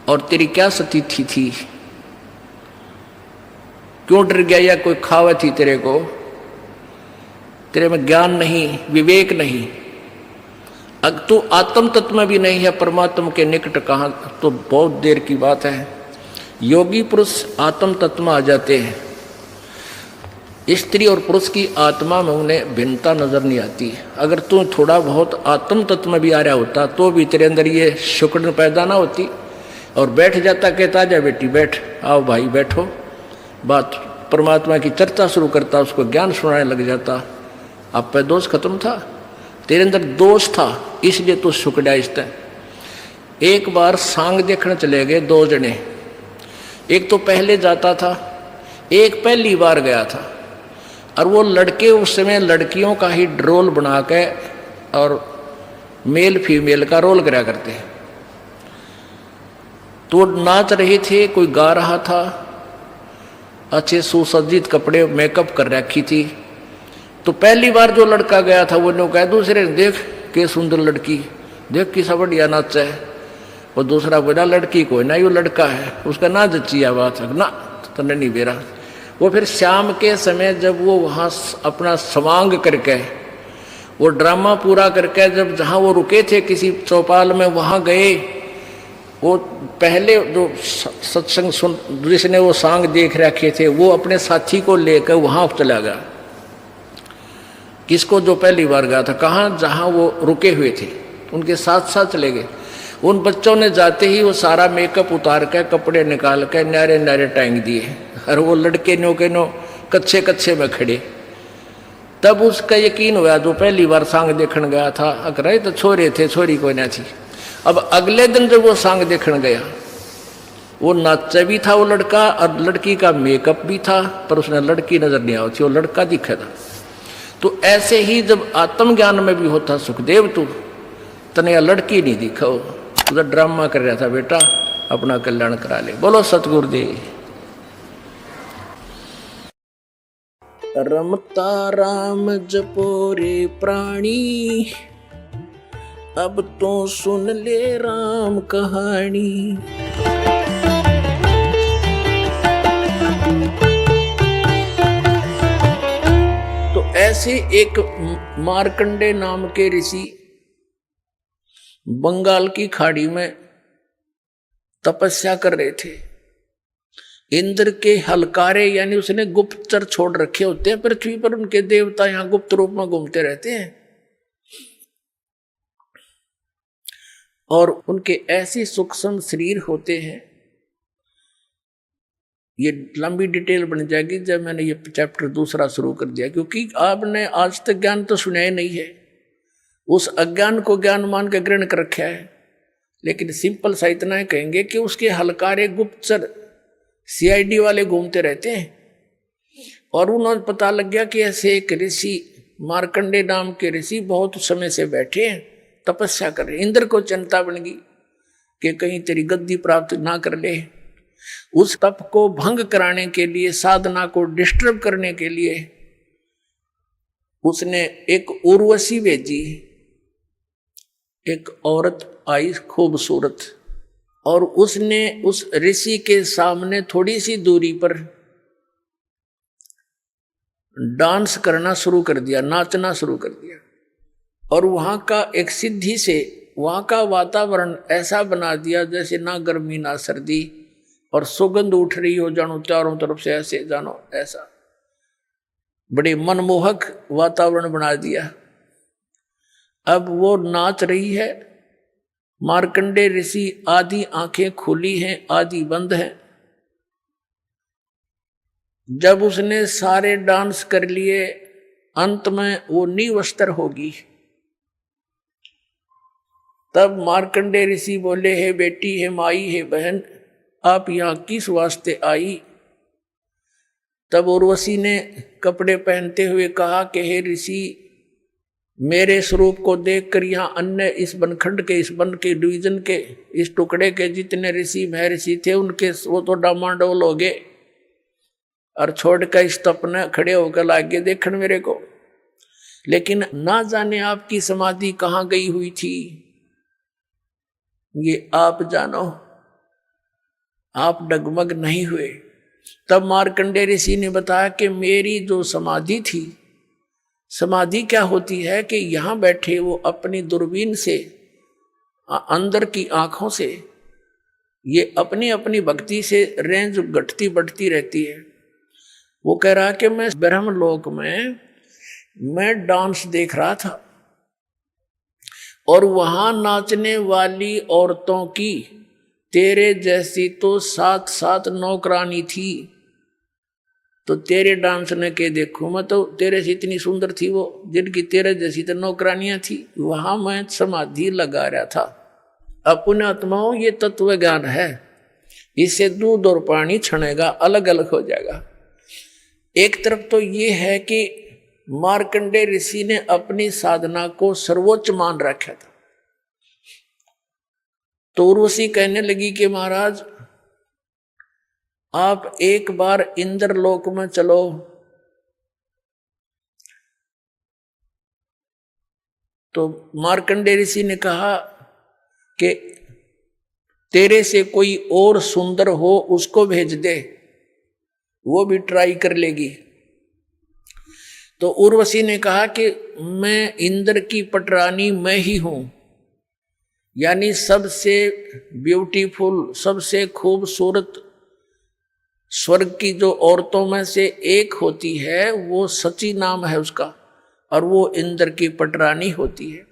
और तेरी क्या स्थिति थी, क्यों डर गया, या कोई खावा थी तेरे को, तेरे में ज्ञान नहीं, विवेक नहीं, अगर तू आत्म तत्व में भी नहीं है, परमात्मा के निकट कहाँ, तो बहुत देर की बात है। योगी पुरुष आत्म तत्व में आ जाते हैं, स्त्री और पुरुष की आत्मा में उन्हें भिन्नता नजर नहीं आती। अगर तू थोड़ा बहुत आत्म तत्व में भी आ रहा होता तो भी तेरे अंदर ये शुक्र पैदा ना होती, और बैठ जाता, कहता जा बेटी बैठ, आओ भाई बैठो, बात परमात्मा की चर्चा शुरू करता, उसको ज्ञान सुनाने लग जाता, आप पे दोष खत्म था। तेरे अंदर दोष था इसलिए तू सुकड़ा। इस तरह एक बार सांग देखने चले गए 2 जने, एक तो पहले जाता था, एक पहली बार गया था। और वो लड़के उस समय लड़कियों का ही रोल बना के और मेल फीमेल का रोल करा करते हैं। तो नाच रहे थे, कोई गा रहा था, अच्छे सुसज्जित कपड़े मेकअप कर रखी थी। तो पहली बार जो लड़का गया था वो ने कहा दूसरे ने, देख के सुंदर लड़की, देख किसा बढ़िया नाच है। और दूसरा बोला लड़की को ना, यो लड़का है, उसका ना जच्ची बात है ना, तो नहीं बेरा। वो फिर शाम के समय जब वो वहाँ अपना स्वांग करके, वो ड्रामा पूरा करके, जब जहाँ वो रुके थे किसी चौपाल में, वहाँ गए। वो पहले जो सत्संग सुन, जिसने वो सांग देख रखे थे, वो अपने साथी को लेकर वहाँ चला गया। किसको, जो पहली बार गया था, कहाँ, जहाँ वो रुके हुए थे, उनके साथ साथ चले गए। उन बच्चों ने जाते ही वो सारा मेकअप उतार कर, कपड़े निकाल कर न्यारे न्यारे टांग दिए, और वो लड़के नो के नो कच्चे कच्चे में खड़े। तब उसका यकीन हुआ, जो पहली बार सांग देखने गया था, अकराई तो छोरे थे, छोरी कोई ना थी। अब अगले दिन जब वो सांग देखने गया, वो नाचा भी था वो लड़का, और लड़की का मेकअप भी था, पर उसने लड़की नजर नहीं आई थी, वो लड़का दिखा था। तो ऐसे ही जब आत्मज्ञान में भी होता सुखदेव, तू तने लड़की नहीं दिखा, उधर ड्रामा कर रहा था, बेटा अपना कल्याण करा ले। बोलो सतगुरुदेव। रमता राम जपो रे प्राणी, अब तो सुन ले राम कहानी। तो ऐसे एक मार्कंडे नाम के ऋषि बंगाल की खाड़ी में तपस्या कर रहे थे। इंद्र के हलकारे यानी उसने गुप्तचर छोड़ रखे होते हैं पृथ्वी पर, उनके देवता यहां गुप्त रूप में घूमते रहते हैं। और उनके ऐसे सूक्ष्म शरीर होते हैं, ये लंबी डिटेल बन जाएगी जब मैंने ये चैप्टर दूसरा शुरू कर दिया, क्योंकि आपने आज तक ज्ञान तो सुना ही नहीं है, उस अज्ञान को ज्ञान मान के ग्रहण कर रखा है। लेकिन सिंपल सा इतना है कहेंगे कि उसके हलकारे गुप्तचर सीआईडी वाले घूमते रहते हैं। और उन्होंने पता लग गया कि ऐसे एक ऋषि मार्कंडे नाम के ऋषि बहुत समय से बैठे हैं, तपस्या कर रहे। इंद्र को चिंता बन गई कि कहीं तेरी गद्दी प्राप्त ना कर ले। उस तप को भंग कराने के लिए, साधना को डिस्टर्ब करने के लिए उसने एक उर्वशी भेजी। एक औरत आई खूबसूरत, और उसने उस ऋषि के सामने थोड़ी सी दूरी पर डांस करना शुरू कर दिया, नाचना शुरू कर दिया। और वहां का एक सिद्धि से वहां का वातावरण ऐसा बना दिया जैसे ना गर्मी ना सर्दी, और सुगंध उठ रही हो जानो चारों तरफ से, ऐसे जानो ऐसा बड़े मनमोहक वातावरण बना दिया। अब वो नाच रही है। मार्कंडे ऋषि आधी आंखें खुली हैं, आधी बंद हैं। जब उसने सारे डांस कर लिए, अंत में वो निवस्त्र होगी। तब मार्कंडे ऋषि बोले, हे बेटी, हे माई, हे बहन, आप यहां किस वास्ते आई? तब उर्वशी ने कपड़े पहनते हुए कहा कि हे ऋषि, मेरे स्वरूप को देखकर यहाँ अन्य इस बनखंड के, इस वन के, डिवीजन के, इस टुकड़े के जितने ऋषि महर्षि थे उनके वो तो डामाडोल हो गए, और छोड़ कर इस तपने खड़े होकर लागे देखने मेरे को। लेकिन ना जाने आपकी समाधि कहाँ गई हुई थी, ये आप जानो। आप डगमग नहीं हुए। तब मार्कंडे ऋषि ने बताया कि मेरी जो समाधि थी, समाधि क्या होती है कि यहां बैठे वो अपनी दूरबीन से, अंदर की आंखों से, ये अपनी अपनी भक्ति से रेंज घटती बढ़ती रहती है। वो कह रहा कि मैं ब्रह्मलोक में मैं डांस देख रहा था, और वहां नाचने वाली औरतों की तेरे जैसी तो 7-7 नौकरानी थी। तो तेरे डांस ने के देखूं मैं, तो तेरे से इतनी सुंदर थी वो, जिनकी तेरे जैसी तो नौकरानियां थी। वहां मैं समाधि लगा रहा था। अपने आत्माओं, ये तत्व ज्ञान है, इससे दूध और पानी छनेगा, अलग अलग हो जाएगा। एक तरफ तो ये है कि मार्कंडे ऋषि ने अपनी साधना को सर्वोच्च मान रखा था। तो उर्वशी कहने लगी कि महाराज, आप एक बार इंद्रलोक में चलो। तो मार्कंडे ऋषि ने कहा कि तेरे से कोई और सुंदर हो उसको भेज दे, वो भी ट्राई कर लेगी। तो उर्वशी ने कहा कि मैं इंद्र की पटरानी मैं ही हूं, यानी सबसे ब्यूटीफुल, सबसे खूबसूरत स्वर्ग की जो औरतों में से एक होती है, वो सची नाम है उसका, और वो इंद्र की पटरानी होती है।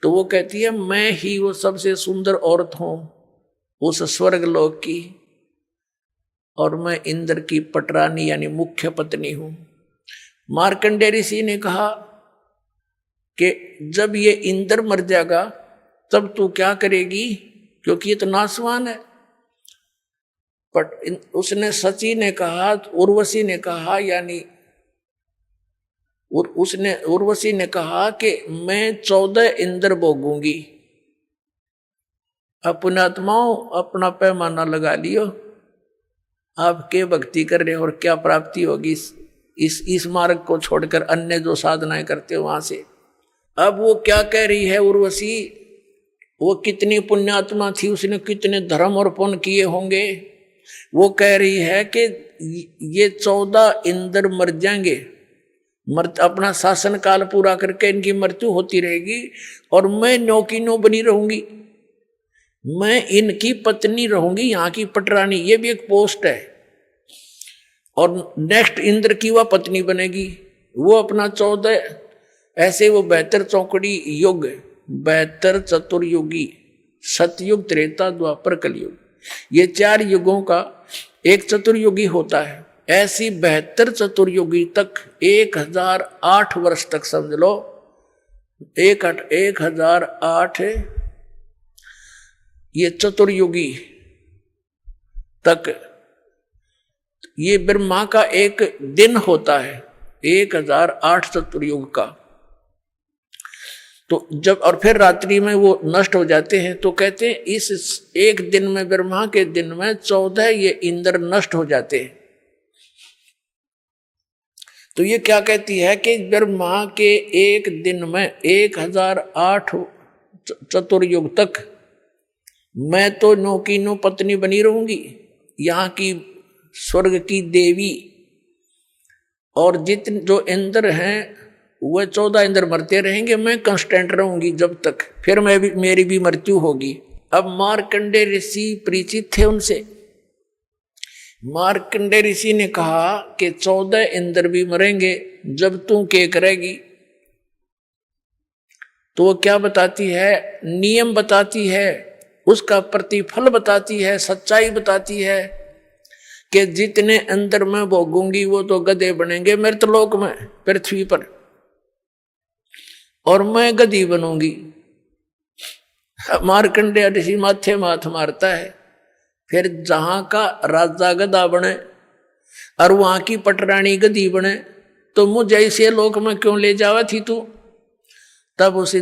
तो वो कहती है मैं ही वो सबसे सुंदर औरत हूं उस स्वर्ग लोक की, और मैं इंद्र की पटरानी यानी मुख्य पत्नी हूं। मार्कंडे ऋषि ने कहा कि जब ये इंद्र मर जाएगा तब तू क्या करेगी, क्योंकि ये तो नासवान है। पर उसने सची ने कहा, उर्वशी ने कहा, यानी उर्वशी ने कहा कि मैं 14 इंद्र भोगूंगी। अपने आत्माओं, अपना पैमाना लगा लियो, आप क्या भक्ति कर रहे हो और क्या प्राप्ति होगी। इस मार्ग को छोड़कर अन्य जो साधनाएं करते हो वहां से। अब वो क्या कह रही है उर्वशी, वो कितनी पुण्यात्मा थी, उसने कितने धर्म और पुण्य किए होंगे। वो कह रही है कि ये 14 इंद्र मर जाएंगे, अपना शासन काल पूरा करके इनकी मृत्यु होती रहेगी और मैं नो की नो बनी रहूंगी, मैं इनकी पत्नी रहूंगी, यहाँ की पटरानी, ये भी एक पोस्ट है। और नेक्स्ट इंद्र की वह पत्नी बनेगी, वो अपना 14 ऐसे वो 72 चौकड़ी युग, 72 चतुर्युगी, सतयुग, त्रेता, द्वापर, कलयुग, ये 4 युगों का एक चतुर्युगी होता है। ऐसी 72 चतुर्युगी तक 1008 वर्ष तक समझ लो, 1008 ये चतुर्युगी तक ये ब्रह्मा का एक दिन होता है, 1008 चतुर्युग का। तो जब और फिर रात्रि में वो नष्ट हो जाते हैं, तो कहते हैं इस एक दिन में, ब्रह्मा के दिन में 14 ये इंद्र नष्ट हो जाते हैं। तो ये क्या कहती है कि ब्रह्मा के एक दिन में 1008 चतुर्युग तक मैं तो नो की नो पत्नी बनी रहूंगी, यहाँ की स्वर्ग की देवी, और जितने जो इंद्र हैं वह 14 इंद्र मरते रहेंगे, मैं कांस्टेंट रहूंगी जब तक, फिर मेरी भी मृत्यु होगी। अब मार्कंडे ऋषि परिचित थे उनसे। मार्कंडे ऋषि ने कहा कि 14 इंद्र भी मरेंगे जब तू के करेगी। तो वो क्या बताती है, नियम बताती है, उसका प्रतिफल बताती है, सच्चाई बताती है कि जितने अंदर मैं भोगूंगी वो तो गधे बनेंगे मृतलोक में, पृथ्वी पर, और मैं गधी बनूंगी। मार्कंडेय ऋषि माथे माथ मारता है, फिर जहां का राजा गधा बने और वहां की पटरानी गधी बने, तो मुझे ऐसे लोक में क्यों ले जावा थी तू। तब उस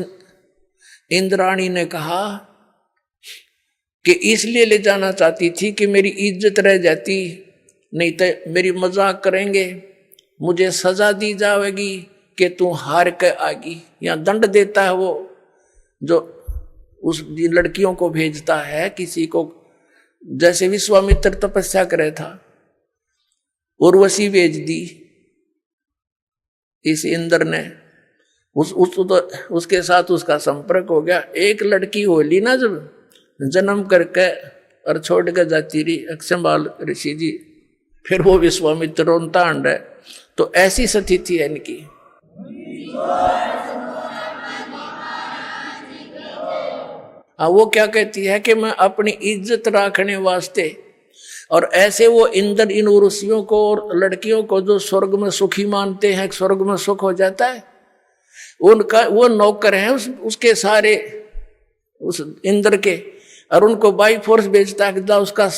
इंद्राणी ने कहा कि इसलिए ले जाना चाहती थी कि मेरी इज्जत रह जाती, नहीं तो मेरी मजाक करेंगे, मुझे सजा दी जाएगी कि तू हार के आगी। या दंड देता है वो जो उस लड़कियों को भेजता है किसी को, जैसे विश्वामित्र तपस्या करे था, उर्वशी भेज दी इस इंद्र ने, उसके साथ उसका संपर्क हो गया। एक लड़की होली ना जब जन्म करके और छोड़ के जाती रही अक्षमाल ऋषि जी, फिर वो विश्वामित्र रोनता अंड है। तो ऐसी स्थिति है इनकी। वो क्या कहती है कि मैं अपनी इज्जत रखने वास्ते, और ऐसे वो इंद्र इन उर्वशियों को और लड़कियों को जो स्वर्ग में सुखी मानते हैं, स्वर्ग में सुख हो जाता है, उनका वो नौकर है उसके सारे, उस इंद्र के, और उनको बाई फोर्स भेजता है कि जा उसका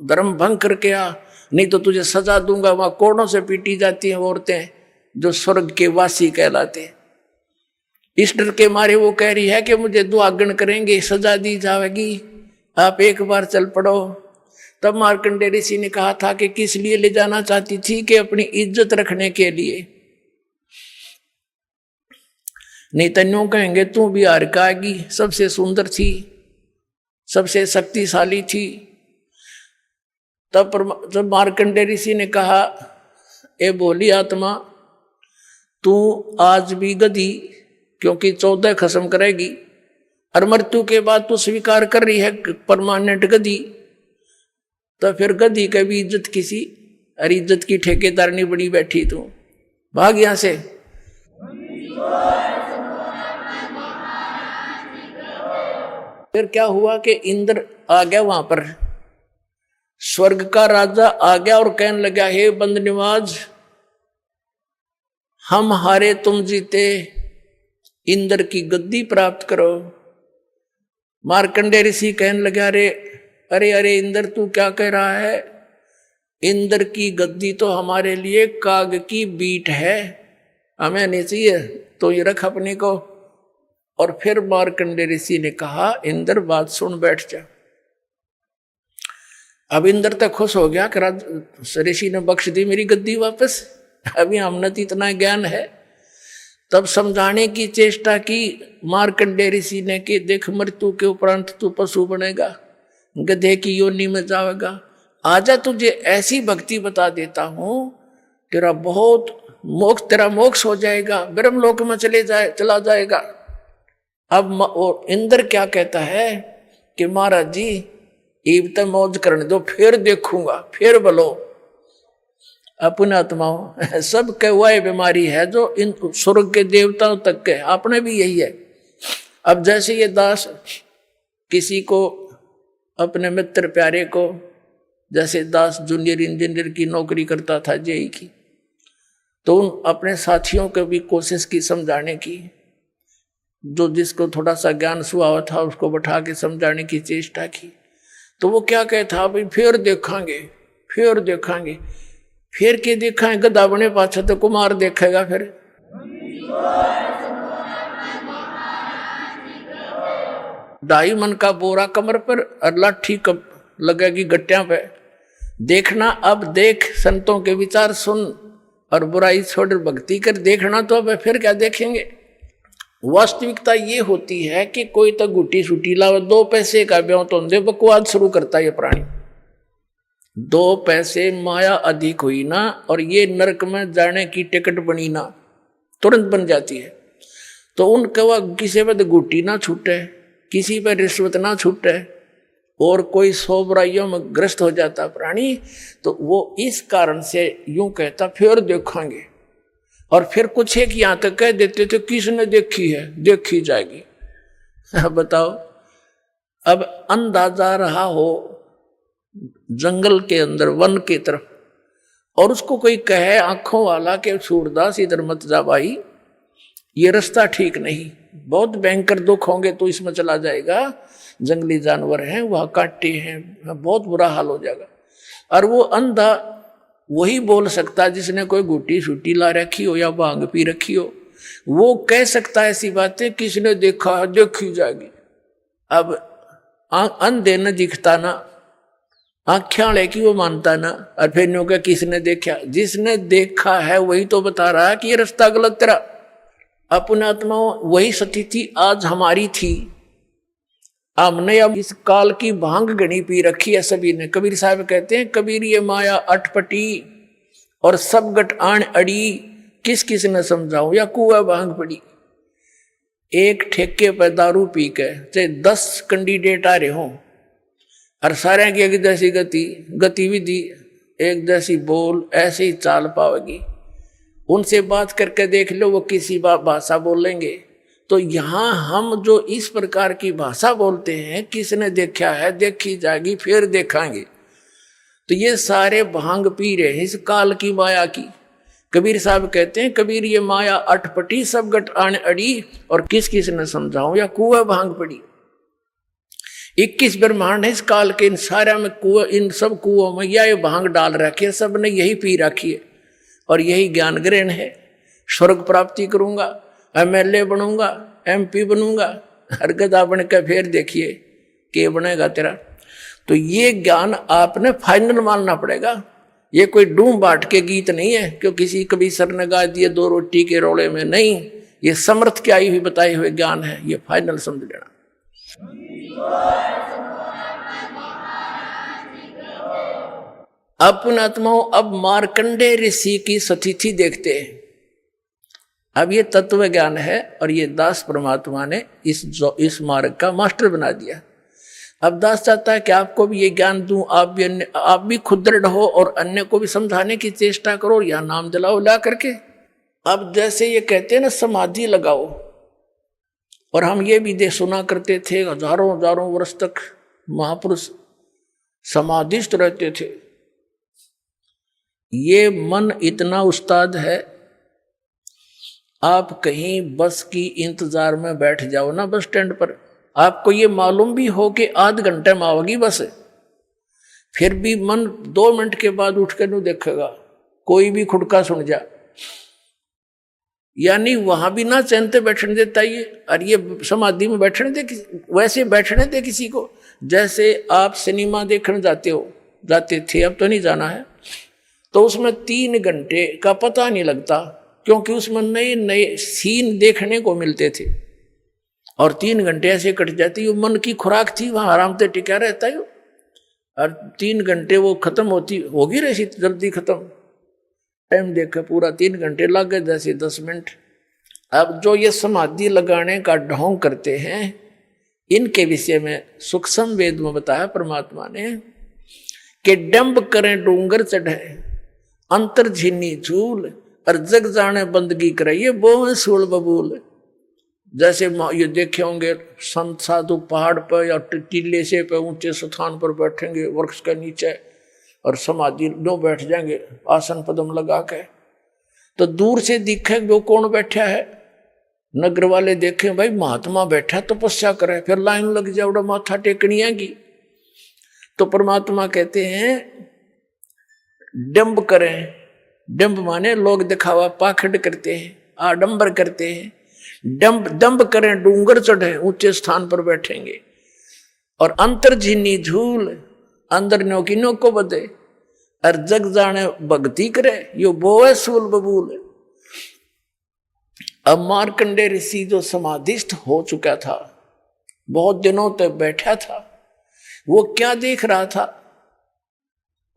धर्म भंग करके आ, नहीं तो तुझे सजा दूंगा। वहां कोड़ों से पीटी जाती हैं औरतें जो स्वर्ग के वासी कहलाते। इस डर के मारे वो कह रही है कि मुझे दुआगन करेंगे, सजा दी जाएगी, आप एक बार चल पड़ो। तब मार्कंडेय ऋषि ने कहा था कि किस लिए ले जाना चाहती थी, कि अपनी इज्जत रखने के लिए, नहीं तो यूं कहेंगे तू भी हार के आएगी, सबसे सुंदर थी, सबसे शक्तिशाली थी। तब मार्कंडेय ऋषि ने कहा, ए बोली आत्मा, तू आज भी गधी, क्योंकि 14 खत्म करेगी, और मृत्यु के बाद तू स्वीकार कर रही है परमानेंट गधी, तो फिर गधी का भी इज्जत किसी, और इज्जत की ठेकेदार नहीं बनी बैठी, तू भाग यहां से। फिर क्या हुआ कि इंद्र आ गया वहां पर, स्वर्ग का राजा आ गया और कहने लगा, हे बंद निवाज, हम हारे तुम जीते, इंद्र की गद्दी प्राप्त करो। मार्कंडेय ऋषि कहने लगा, अरे अरे इंद्र तू क्या कह रहा है, इंद्र की गद्दी तो हमारे लिए काग की बीट है, हमें नहीं चाहिए, तो ये रख अपने को। और फिर मार्कंडेय ऋषि ने कहा, इंद्र बात सुन बैठ जा। अब इंद्र तक खुश हो गया कि ऋषि ने बख्श दी मेरी गद्दी वापस, अभी हमने तो इतना ज्ञान है। तब समझाने की चेष्टा की मार्कंडेय ऋषि ने कि देख, मृत्यु के उपरांत तू पशु बनेगा, गधे की योनि में जाएगा, आजा तुझे ऐसी भक्ति बता देता हूं, तेरा मोक्ष हो जाएगा, ब्रह्मलोक में चला जाएगा। अब और इंद्र क्या कहता है कि महाराज जी इब तक मौज करने दो, फिर देखूंगा, फिर बोलो। अपने आत्माओं सब वह बीमारी है जो इन स्वर्ग के देवताओं तक के, आपने भी यही है। अब जैसे ये दास किसी को, अपने मित्र प्यारे को, जैसे दास जूनियर इंजीनियर की नौकरी करता था जेई की, तो उन अपने साथियों को भी कोशिश की समझाने की, जो जिसको थोड़ा सा ज्ञान सुहा था उसको बैठा के समझाने की चेष्टा की। तो वो क्या कहता, भाई फिर देखेंगे, फिर देखेंगे, फिर के देखेंगे, गधा बने पाछा तो कुमार देखेगा। फिर ढाई मन का बोरा कमर पर और लाठी कब लगेगी गट्टियां पे। देखना अब देख, संतों के विचार सुन और बुराई छोड़ भक्ति कर। देखना तो अब फिर क्या देखेंगे। वास्तविकता ये होती है कि कोई तो गुटी सुटी लावे, 2 पैसे का ब्यों तो दे, बकवाद शुरू करता है ये प्राणी। 2 पैसे माया अधिक हुई ना, और ये नरक में जाने की टिकट बनी ना, तुरंत बन जाती है। तो उनके वह किसी पर गुटी ना छूटे, किसी पर रिश्वत ना छूटे, और कोई 100 बुराइयों में ग्रस्त हो जाता प्राणी, तो वो इस कारण से यूं कहता फिर देखेंगे। और फिर कुछ एक यहां तक कह देते थे, किसने देखी है, देखी जाएगी। बताओ, अब अंधा जा रहा हो जंगल के अंदर, वन की तरफ, और उसको कोई कहे आंखों वाला कि सूरदास इधर मत जा भाई, ये रास्ता ठीक नहीं, बहुत भयंकर दुख होंगे तो इसमें चला जाएगा, जंगली जानवर हैं, वहां कांटे हैं, बहुत बुरा हाल हो जाएगा। और वो अंधा वही बोल सकता जिसने कोई गुटी सूटी ला रखी हो या भांग पी रखी हो, वो कह सकता है ऐसी बातें, किसने देखा, देखी जाएगी। अब अंधे न दिखता ना, आँखें वाले की वो मानता ना, और फिर न्यू क्या किसने देखा, जिसने देखा है वही तो बता रहा है कि ये रास्ता गलत तेरा। अपने आत्मा वही स्थिति आज हमारी थी। हमने अब इस काल की भांग गणी पी रखी है सभी ने। कबीर साहब कहते हैं, कबीर ये माया अटपटी और सब गट आण अड़ी, किस किस ने समझाऊं या कुआ भांग पड़ी। एक ठेके पर दारू पी के चाहे 10 कैंडिडेट आ रहे हों, और सारे की एक जैसी गतिविधि, एक जैसी बोल, ऐसे ही चाल पाओगी। उनसे बात करके देख लो, वो किसी भाषा बोलेंगे। तो यहाँ हम जो इस प्रकार की भाषा बोलते हैं, किसने देखा है, देखी जाएगी, फिर देखेंगे, तो ये सारे भांग पी रहे हैं इस काल की माया की। कबीर साहब कहते हैं, कबीर ये माया अटपटी सब गट आण अड़ी, और किस किस ने समझाऊं या कुआ भांग पड़ी। 21 ब्रह्मांड है इस काल के, इन सारे में कुआ, इन सब कुओं में यह भांग डाल रखी है, सब ने यही पी रखी है, और यही ज्ञान ग्रहण है। स्वर्ग प्राप्ति करूंगा, MLA बनूंगा, MP बनूंगा, हरगदा बन के फिर देखिए के बनेगा तेरा। तो ये ज्ञान आपने फाइनल मानना पड़ेगा। ये कोई डूम बाट के गीत नहीं है क्यों किसी कभी सर ने गा दिए 2 रोटी के रोले में, नहीं, ये समर्थ की आई हुई बताए हुए ज्ञान है, ये फाइनल समझ लेना। अपने आत्माओं, अब मार्कंडेय ऋषि की स्थिति देखते हैं। अब ये तत्व ज्ञान है, और ये दास परमात्मा ने इस मार्ग का मास्टर बना दिया। अब दास चाहता है कि आपको भी ये ज्ञान दूं, आप भी खुद दृढ़ हो और अन्य को भी समझाने की चेष्टा करो, या नाम जलाओ ला करके। अब जैसे ये कहते हैं ना, समाधि लगाओ, और हम ये भी सुना करते थे, हजारों वर्ष तक महापुरुष समाधिस्थ रहते थे। ये मन इतना उस्ताद है, आप कहीं बस की इंतजार में बैठ जाओ ना बस स्टैंड पर, आपको ये मालूम भी हो कि आध घंटे में आओगी बस, फिर भी मन 2 मिनट के बाद उठ कर नहीं देखेगा, कोई भी खुड़का सुन जा, यानी वहां भी ना चैनते बैठने देता ये। और ये समाधि में बैठने दे, वैसे बैठने दे किसी को, जैसे आप सिनेमा देखने जाते थे, अब तो नहीं जाना है, तो उसमें 3 घंटे का पता नहीं लगता, क्योंकि उसमें नए नए सीन देखने को मिलते थे और 3 घंटे ऐसे कट जाती। वो मन की खुराक थी, वहां आराम से टिका रहता है और 3 घंटे वो खत्म होगी रही जल्दी खत्म। टाइम देख पूरा 3 घंटे लग गए जैसे 10 मिनट। अब जो ये समाधि लगाने का ढोंग करते हैं, इनके विषय में सूक्ष्म वेद में बताया परमात्मा ने कि डंब करें डूंगर चढ़े, अंतर झीनी झूल, और जग जाने बंदगी करे, ये वो सूल बबूल। जैसे ये देखे होंगे संत साधु पहाड़ पर या टीले से पे ऊंचे स्थान पर बैठेंगे वृक्ष के नीचे और समाधि लो बैठ जाएंगे आसन पदम लगा के, तो दूर से दिखे वो कौन बैठा है। नगर वाले देखे भाई महात्मा बैठा तपस्या करे, फिर लाइन लग जाए उड़ा माथा टेकनिया की। तो परमात्मा कहते हैं डंब करें, डंब माने लोग दिखावा पाखंड करते हैं, आडंबर करते हैं। दंब करें डूंगर चढ़े, ऊंचे स्थान पर बैठेंगे, और अंतर झीनी झूल, अंदर नो को बदे, और जग जाने भक्ति करे, यो बोए सूल बबूल। अब मार्कंडे ऋषि जो समाधिस्थ हो चुका था, बहुत दिनों तक बैठा था, वो क्या देख रहा था,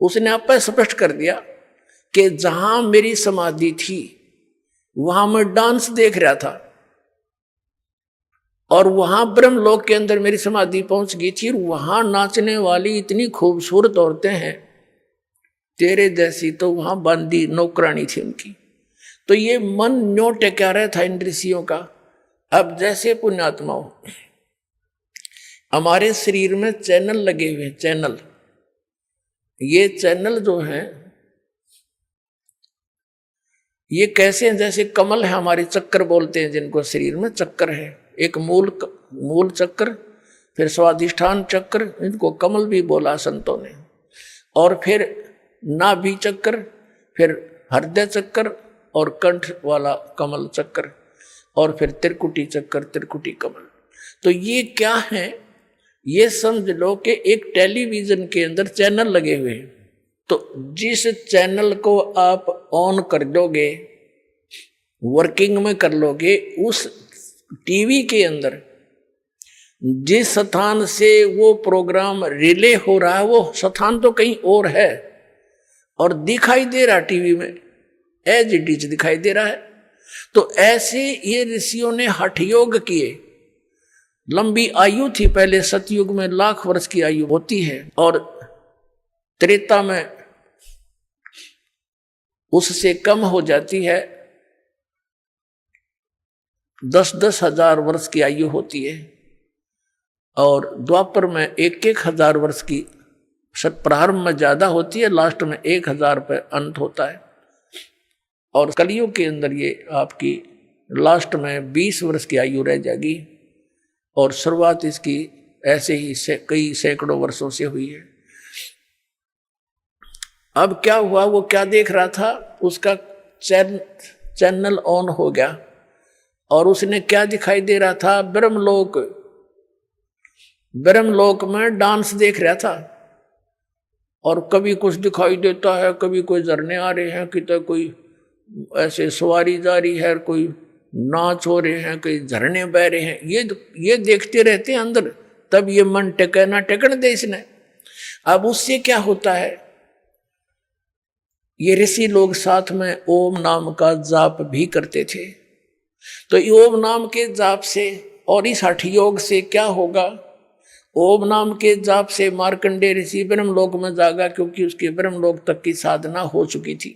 उसने आप स्पष्ट कर दिया कि जहां मेरी समाधि थी वहां मैं डांस देख रहा था, और वहां ब्रह्मलोक के अंदर मेरी समाधि पहुंच गई थी। वहां नाचने वाली इतनी खूबसूरत औरतें हैं तेरे जैसी, तो वहां बांदी नौकरानी थी उनकी। तो ये मन न्यो टेका रहा था इन ऋषियों का। अब जैसे पुण्यात्माओं, हमारे शरीर में चैनल लगे हुए, चैनल, ये चैनल जो हैं ये कैसे हैं, जैसे कमल है हमारे, चक्कर बोलते हैं जिनको, शरीर में चक्कर है, एक मूल चक्र, फिर स्वाधिष्ठान चक्र, इनको कमल भी बोला संतों ने, और फिर नाभि चक्र, फिर हृदय चक्र, और कंठ वाला कमल चक्र, और फिर त्रिकुटी चक्र, त्रिकुटी कमल। तो ये क्या है, ये समझ लो कि एक टेलीविजन के अंदर चैनल लगे हुए हैं। तो जिस चैनल को आप ऑन कर दोगे, वर्किंग में कर लोगे, उस टीवी के अंदर जिस स्थान से वो प्रोग्राम रिले हो रहा है, वो स्थान तो कहीं और है और दिखाई दे रहा टीवी में, एज इट इज दिखाई दे रहा है। तो ऐसे ये ऋषियों ने हठ योग किए। लंबी आयु थी पहले, सतयुग में 1,00,000 वर्ष की आयु होती है, और त्रेता में उससे कम हो जाती है, 10-10 हजार वर्ष की आयु होती है, और द्वापर में 1-1 हजार वर्ष की, प्रारंभ में ज्यादा होती है, लास्ट में 1,000 पे अंत होता है। और कलियुग के अंदर ये आपकी लास्ट में 20 वर्ष की आयु रह जाएगी, और शुरुआत इसकी ऐसे ही कई सैकड़ों वर्षों से हुई है। अब क्या हुआ, वो क्या देख रहा था, उसका चैनल ऑन हो गया, और उसने क्या दिखाई दे रहा था, ब्रह्मलोक में डांस देख रहा था। और कभी कुछ दिखाई देता है, कभी कोई झरने आ रहे हैं, कितना कोई ऐसे सवारी जा रही है, कोई नाच हो रहे हैं, कोई झरने बह रहे हैं, ये देखते रहते हैं अंदर। तब ये मन टेके ना टेकन दे इसने। अब उससे क्या होता है, ये ऋषि लोग साथ में ओम नाम का जाप भी करते थे। तो ओम नाम के जाप से और इस हठ योग से क्या होगा, ओम नाम के जाप से मार्कंडे ऋषि ब्रह्मलोक में जागा, क्योंकि उसके ब्रह्मलोक तक की साधना हो चुकी थी।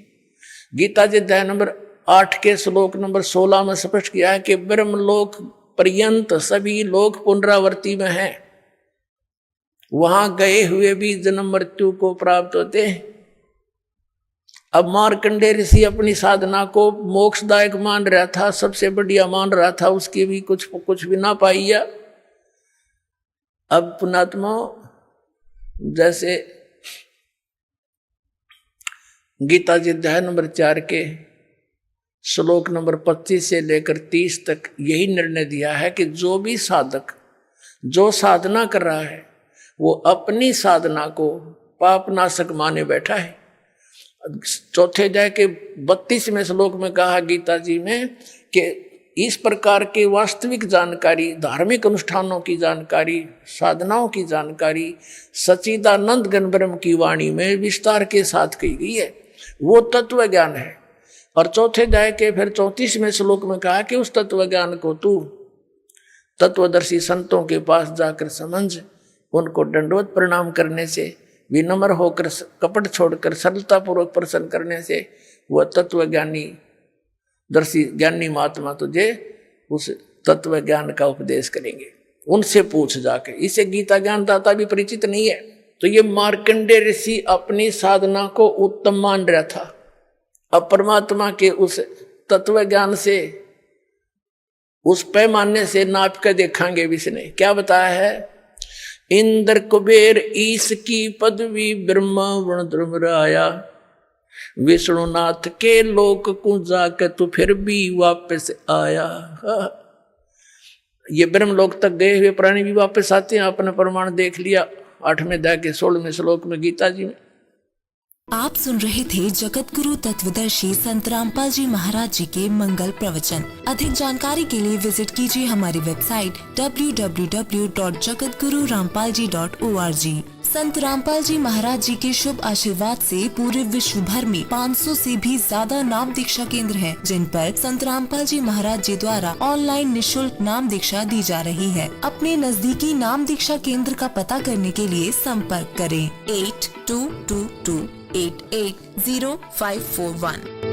गीता जी अध्याय नंबर 8 के श्लोक नंबर 16 में स्पष्ट किया है कि ब्रह्मलोक पर्यंत सभी लोग पुनरावृत्ति में हैं, वहां गए हुए भी जन्म मृत्यु को प्राप्त होते हैं। अब मार्कंडे ऋषि अपनी साधना को मोक्षदायक मान रहा था, सबसे बढ़िया मान रहा था, उसकी भी कुछ भी ना पाइया। अब पुणात्मा जैसे गीता जी अध्याय नंबर 4 के श्लोक नंबर 25 से लेकर 30 तक यही निर्णय दिया है कि जो भी साधक जो साधना कर रहा है वो अपनी साधना को पापनाशक माने बैठा है। चौथे अध्याय के 32वें श्लोक में कहा गीता जी में कि इस प्रकार के वास्तविक जानकारी, धार्मिक अनुष्ठानों की जानकारी, साधनाओं की जानकारी सच्चिदानंद घन ब्रह्म की वाणी में विस्तार के साथ कही गई है, वो तत्व ज्ञान है। और चौथे अध्याय के फिर 34वें श्लोक में कहा कि उस तत्व ज्ञान को तू तत्वदर्शी संतों के पास जाकर समझ, उनको दंडवत प्रणाम करने से, विनम्र होकर, कपट छोड़कर सरलता पूर्वक प्रसन्न करने से वह तत्व ज्ञानी दर्शी ज्ञानी महात्मा तुझे उस तत्व ज्ञान का उपदेश करेंगे। उनसे पूछ जाके, इसे गीता ज्ञानदाता भी परिचित नहीं है। तो ये मार्कंडेय ऋषि अपनी साधना को उत्तम मान रहा था। अब परमात्मा के उस तत्व ज्ञान से, उस पैमाने से नाप कर देखांगे। विष्णु ने क्या बताया है? इंद्र कुबेर ईश की पदवी ब्रह्मा वर्ण धर्मराया, विष्णुनाथ के लोक को जाकर तू फिर भी वापस आया। ये ब्रह्म लोक तक गए हुए प्राणी भी वापस आते हैं। आपने प्रमाण देख लिया 8वें अध्याय के 16वें श्लोक में गीता जी में। आप सुन रहे थे जगत गुरु तत्वदर्शी संत रामपाल जी महाराज जी के मंगल प्रवचन। अधिक जानकारी के लिए विजिट कीजिए हमारी वेबसाइट www.jagatgururampalji.org। संत रामपाल जी महाराज जी के शुभ आशीर्वाद से पूरे विश्व भर में 500 से भी ज्यादा नाम दीक्षा केंद्र हैं, जिन पर संत रामपाल जी महाराज जी द्वारा ऑनलाइन निशुल्क नाम दीक्षा दी जा रही है। अपने नजदीकी नाम दीक्षा केंद्र का पता करने के लिए संपर्क करें 8222880541।